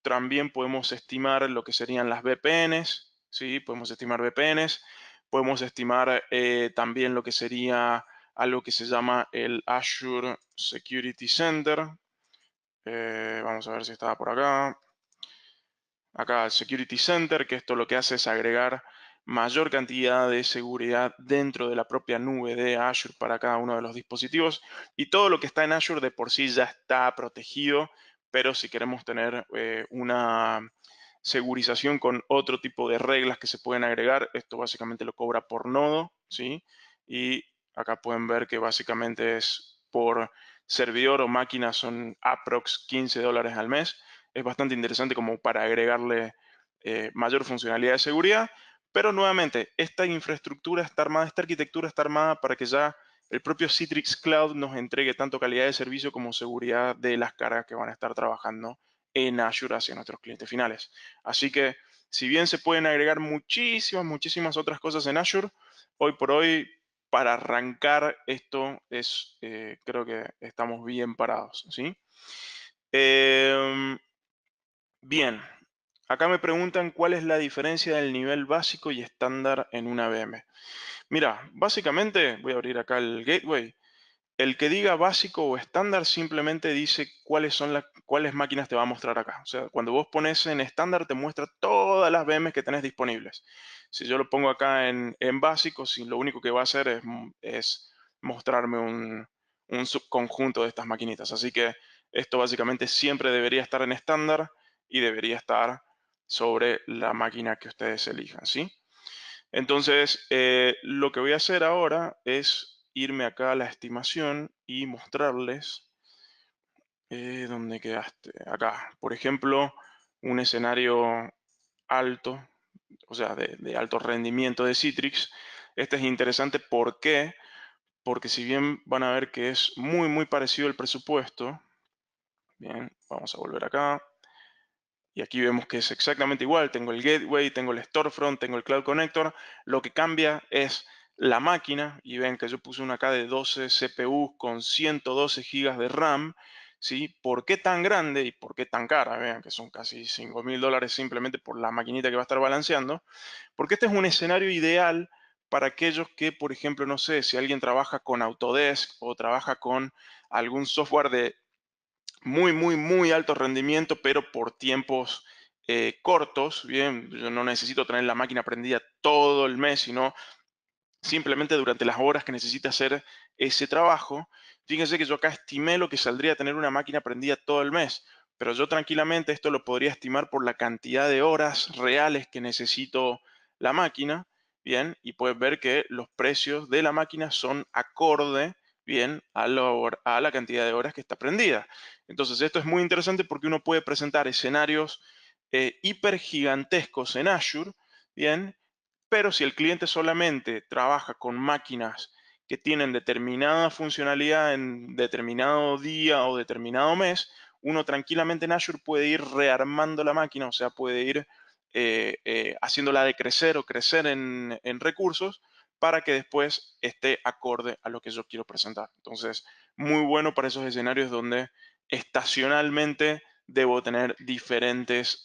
también podemos estimar lo que serían las VPNs, ¿sí? Podemos estimar VPNs, podemos estimar también lo que sería algo que se llama el Azure Security Center. Vamos a ver si estaba por acá. Acá el Security Center, que esto lo que hace es agregar mayor cantidad de seguridad dentro de la propia nube de Azure para cada uno de los dispositivos, y todo lo que está en Azure de por sí ya está protegido, pero si queremos tener una segurización con otro tipo de reglas que se pueden agregar, esto básicamente lo cobra por nodo, ¿sí? Y acá pueden ver que básicamente es por servidor o máquina, son aprox $15 al mes. Es bastante interesante como para agregarle mayor funcionalidad de seguridad, pero nuevamente, esta infraestructura está armada, esta arquitectura está armada para que ya el propio Citrix Cloud nos entregue tanto calidad de servicio como seguridad de las cargas que van a estar trabajando en Azure hacia nuestros clientes finales. Así que, si bien se pueden agregar muchísimas otras cosas en Azure, hoy por hoy, para arrancar esto, creo que estamos bien parados, ¿sí? Em, Bien, acá me preguntan cuál es la diferencia del nivel básico y estándar en una VM. Mira, básicamente, voy a abrir acá el gateway. el que diga básico o estándar simplemente dice cuáles máquinas te va a mostrar acá. O sea, cuando vos pones en estándar te muestra todas las VMs que tenés disponibles. Si yo lo pongo acá en básico, si lo único que va a hacer es mostrarme un subconjunto de estas maquinitas. Así que esto básicamente siempre debería estar en estándar y debería estar sobre la máquina que ustedes elijan, ¿sí? Entonces, lo que voy a hacer ahora es irme acá a la estimación y mostrarles dónde quedaste. Acá, por ejemplo, un escenario alto, o sea, de alto rendimiento de Citrix. Este es interesante, ¿por qué? Porque si bien van a ver que es muy, muy parecido el presupuesto, bien, vamos a volver acá. Y aquí vemos que es exactamente igual. Tengo el gateway, tengo el storefront, tengo el cloud connector. Lo que cambia es la máquina. Y ven que yo puse una acá de 12 CPUs con 112 gigas de RAM. ¿Sí? ¿Por qué tan grande y por qué tan cara? Vean que son casi $5.000 simplemente por la maquinita que va a estar balanceando. Porque este es un escenario ideal para aquellos que, por ejemplo, no sé, si alguien trabaja con Autodesk o trabaja con algún software de muy, muy, muy alto rendimiento, pero por tiempos cortos. Bien, yo no necesito tener la máquina prendida todo el mes, sino simplemente durante las horas que necesite hacer ese trabajo. Fíjense que yo acá estimé lo que saldría tener una máquina prendida todo el mes, pero yo tranquilamente esto lo podría estimar por la cantidad de horas reales que necesito la máquina, bien, y puedes ver que los precios de la máquina son acorde, bien, a la cantidad de horas que está prendida. Entonces, esto es muy interesante porque uno puede presentar escenarios hiper gigantescos en Azure, bien, pero si el cliente solamente trabaja con máquinas que tienen determinada funcionalidad en determinado día o determinado mes, uno tranquilamente en Azure puede ir rearmando la máquina, o sea, puede ir haciéndola decrecer o crecer en recursos para que después esté acorde a lo que yo quiero presentar. Entonces, muy bueno para esos escenarios donde estacionalmente debo tener diferentes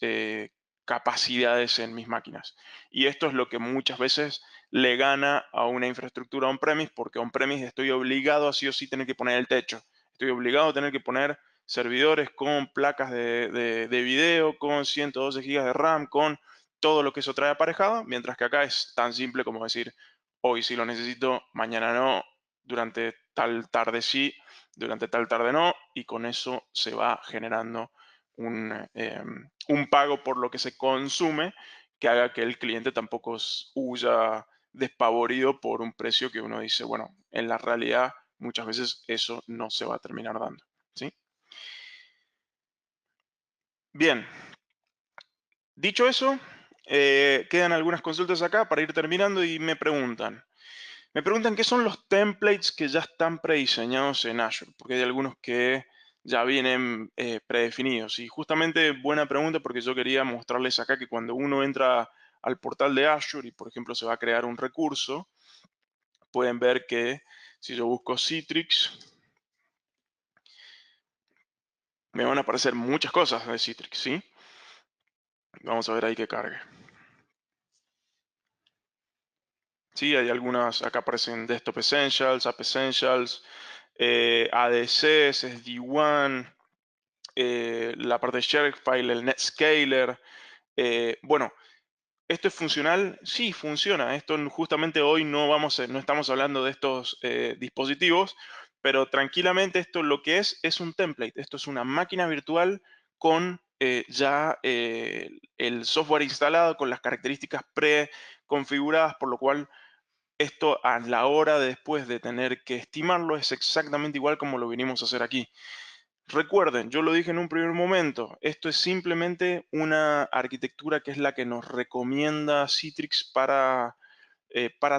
capacidades en mis máquinas. Y esto es lo que muchas veces le gana a una infraestructura on-premise, porque on-premise estoy obligado a sí o sí tener que poner el techo. Estoy obligado a tener que poner servidores con placas de video, con 112 gigas de RAM, con todo lo que eso trae aparejado, mientras que acá es tan simple como decir, hoy sí lo necesito, mañana no, durante tal tarde sí, durante tal tarde no, y con eso se va generando un pago por lo que se consume que haga que el cliente tampoco huya despavorido por un precio que uno dice, bueno, en la realidad muchas veces eso no se va a terminar dando, ¿sí? Bien, dicho eso, quedan algunas consultas acá para ir terminando y me preguntan qué son los templates que ya están prediseñados en Azure, porque hay algunos que ya vienen predefinidos. Y justamente buena pregunta porque yo quería mostrarles acá que cuando uno entra al portal de Azure y, por ejemplo, se va a crear un recurso, pueden ver que si yo busco Citrix, me van a aparecer muchas cosas de Citrix, ¿sí? Vamos a ver ahí que cargue. Sí, hay algunas, acá aparecen Desktop Essentials, App Essentials, ADCs, SD-WAN, la parte de Shapefile, el NetScaler. Bueno, ¿esto es funcional? Sí, funciona. Esto justamente hoy no estamos hablando de estos dispositivos, pero tranquilamente esto lo que es un template. Esto es una máquina virtual con ya el software instalado, con las características preconfiguradas, por lo cual esto a la hora de después de tener que estimarlo es exactamente igual como lo venimos a hacer aquí. Recuerden, yo lo dije en un primer momento, esto es simplemente una arquitectura que es la que nos recomienda Citrix para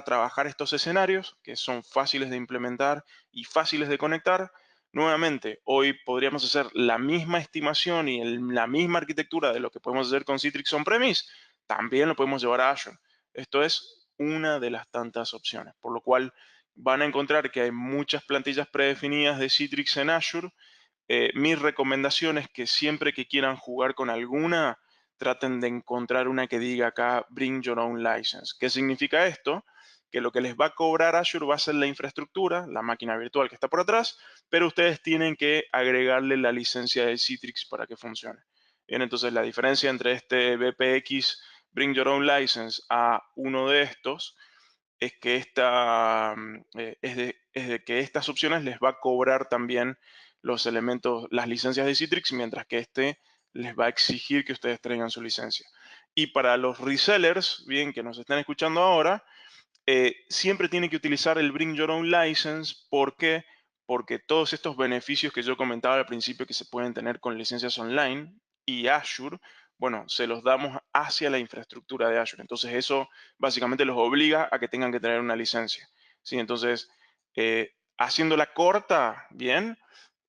trabajar estos escenarios, que son fáciles de implementar y fáciles de conectar. Nuevamente, hoy podríamos hacer la misma estimación y la misma arquitectura de lo que podemos hacer con Citrix On-Premise, también lo podemos llevar a Azure. Esto es una de las tantas opciones, por lo cual van a encontrar que hay muchas plantillas predefinidas de Citrix en Azure. Mi recomendación es que siempre que quieran jugar con alguna, traten de encontrar una que diga acá Bring Your Own License. ¿Qué significa esto? que lo que les va a cobrar Azure va a ser la infraestructura, la máquina virtual que está por atrás, pero ustedes tienen que agregarle la licencia de Citrix para que funcione. Bien, entonces la diferencia entre este BPX Bring Your Own License a uno de estos es que es de que estas opciones les va a cobrar también los elementos, las licencias de Citrix, mientras que este les va a exigir que ustedes traigan su licencia. Y para los resellers, bien, que nos están escuchando ahora, siempre tiene que utilizar el Bring Your Own License. ¿Por qué? Porque todos estos beneficios que yo comentaba al principio que se pueden tener con licencias online y Azure, bueno, se los damos hacia la infraestructura de Azure. Entonces eso básicamente los obliga a que tengan que tener una licencia. ¿Sí? Entonces, haciéndola corta, bien,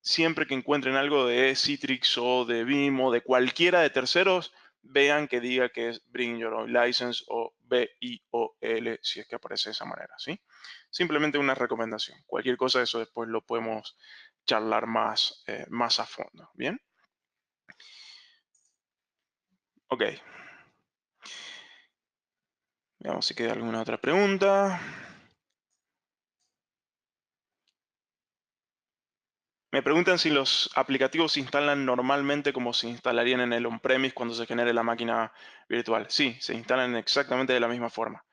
siempre que encuentren algo de Citrix o de Vim o de cualquiera de terceros, vean que diga que es Bring Your Own License o BIOL, si es que aparece de esa manera, ¿sí? Simplemente una recomendación. Cualquier cosa de eso después lo podemos charlar más a fondo, ¿bien? Ok. Veamos si queda alguna otra pregunta. Me preguntan si los aplicativos se instalan normalmente como se instalarían en el on-premise cuando se genere la máquina virtual. Sí, se instalan exactamente de la misma forma.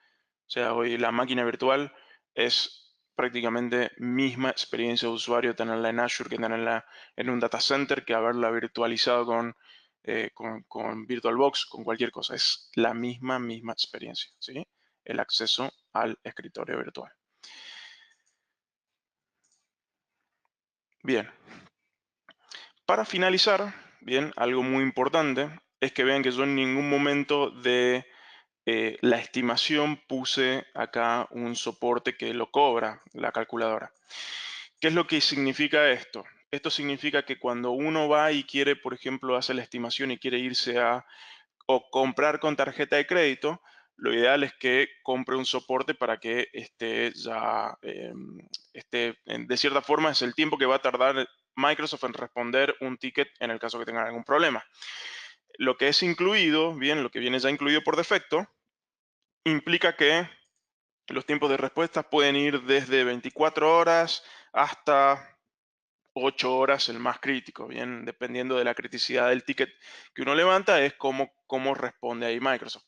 O sea, hoy la máquina virtual es prácticamente misma experiencia de usuario tenerla en Azure que tenerla en un data center, que haberla virtualizado con VirtualBox, con cualquier cosa. Es la misma experiencia, ¿sí? El acceso al escritorio virtual. Bien, para finalizar, bien, algo muy importante es que vean que yo en ningún momento de la estimación puse acá un soporte que lo cobra la calculadora. ¿Qué es lo que significa esto? Esto significa que cuando uno va y quiere, por ejemplo, hacer la estimación y quiere irse a o comprar con tarjeta de crédito, lo ideal es que compre un soporte para que de cierta forma, es el tiempo que va a tardar Microsoft en responder un ticket en el caso que tengan algún problema. Lo que es incluido, bien, lo que viene ya incluido por defecto, implica que los tiempos de respuesta pueden ir desde 24 horas hasta 8 horas, el más crítico, bien, dependiendo de la criticidad del ticket que uno levanta, es cómo responde ahí Microsoft.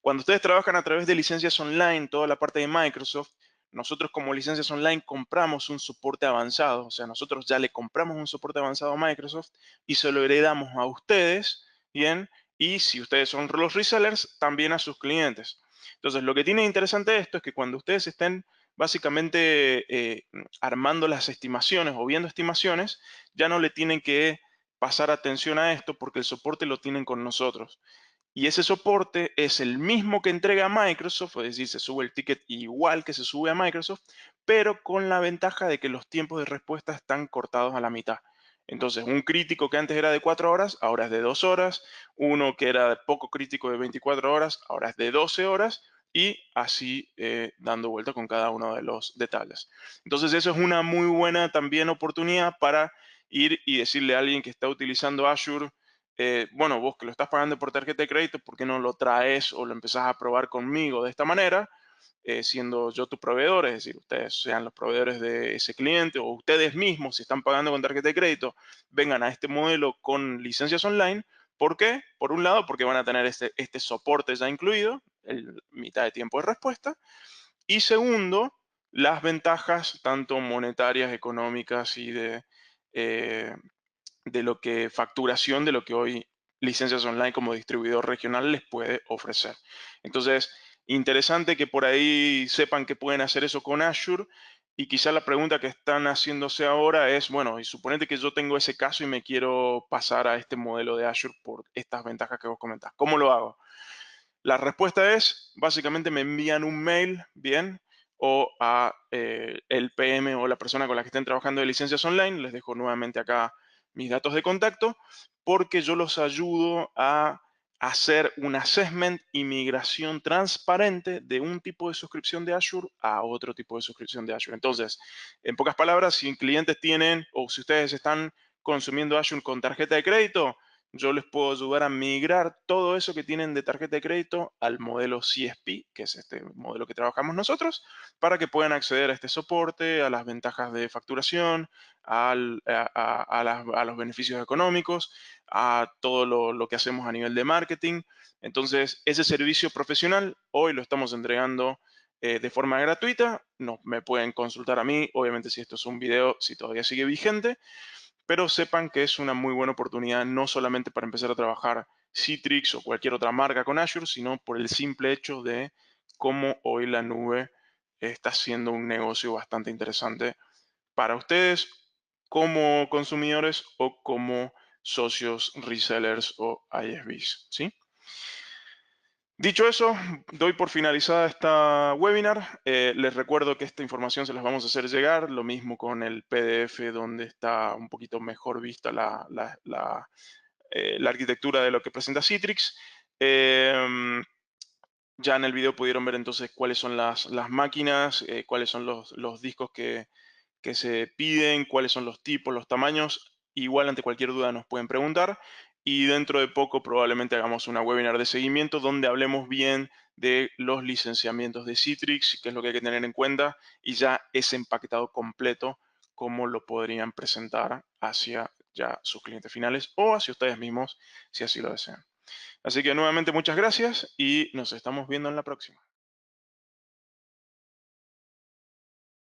Cuando ustedes trabajan a través de licencias online, toda la parte de Microsoft, nosotros como licencias online compramos un soporte avanzado, o sea, nosotros ya le compramos un soporte avanzado a Microsoft y se lo heredamos a ustedes, bien, y si ustedes son los resellers, también a sus clientes. Entonces, lo que tiene interesante esto es que cuando ustedes estén básicamente armando las estimaciones o viendo estimaciones, ya no le tienen que pasar atención a esto porque el soporte lo tienen con nosotros. Y ese soporte es el mismo que entrega Microsoft, es decir, se sube el ticket igual que se sube a Microsoft, pero con la ventaja de que los tiempos de respuesta están cortados a la mitad. Entonces, un crítico que antes era de 4 horas, ahora es de 2 horas. Uno que era poco crítico de 24 horas, ahora es de 12 horas. Y así dando vuelta con cada uno de los detalles. Entonces, eso es una muy buena también oportunidad para ir y decirle a alguien que está utilizando Azure, bueno, vos que lo estás pagando por tarjeta de crédito, ¿por qué no lo traes o lo empezás a probar conmigo de esta manera? Siendo yo tu proveedor, es decir, ustedes sean los proveedores de ese cliente o ustedes mismos, si están pagando con tarjeta de crédito, vengan a este modelo con licencias online. ¿Por qué? Por un lado, porque van a tener este soporte ya incluido, mitad de tiempo de respuesta. Y segundo, las ventajas tanto monetarias, económicas y eh, de lo que facturación de lo que hoy licencias online como distribuidor regional les puede ofrecer. Entonces, interesante que por ahí sepan que pueden hacer eso con Azure y quizá la pregunta que están haciéndose ahora es, bueno, y suponete que yo tengo ese caso y me quiero pasar a este modelo de Azure por estas ventajas que vos comentás. ¿Cómo lo hago? La respuesta es, básicamente me envían un mail, bien, o a el PM o la persona con la que estén trabajando de licencias online, les dejo nuevamente acá mis datos de contacto, porque yo los ayudo a hacer un assessment y migración transparente de un tipo de suscripción de Azure a otro tipo de suscripción de Azure. Entonces, en pocas palabras, si clientes tienen o si ustedes están consumiendo Azure con tarjeta de crédito, yo les puedo ayudar a migrar todo eso que tienen de tarjeta de crédito al modelo CSP, que es este modelo que trabajamos nosotros, para que puedan acceder a este soporte, a las ventajas de facturación, a los beneficios económicos, a todo lo que hacemos a nivel de marketing. Entonces, ese servicio profesional hoy lo estamos entregando de forma gratuita. No, me pueden consultar a mí, obviamente si esto es un video, si todavía sigue vigente, pero sepan que es una muy buena oportunidad no solamente para empezar a trabajar Citrix o cualquier otra marca con Azure, sino por el simple hecho de cómo hoy la nube está siendo un negocio bastante interesante para ustedes como consumidores o como socios, resellers o ISVs, ¿sí? Dicho eso, doy por finalizada esta webinar. Les recuerdo que esta información se las vamos a hacer llegar, lo mismo con el PDF donde está un poquito mejor vista la arquitectura de lo que presenta Citrix. Ya en el video pudieron ver entonces cuáles son las máquinas, cuáles son los discos que se piden, cuáles son los tipos, los tamaños. Igual ante cualquier duda nos pueden preguntar y dentro de poco probablemente hagamos una webinar de seguimiento donde hablemos bien de los licenciamientos de Citrix, qué es lo que hay que tener en cuenta y ya ese empaquetado completo, cómo lo podrían presentar hacia ya sus clientes finales o hacia ustedes mismos si así lo desean. Así que nuevamente muchas gracias y nos estamos viendo en la próxima.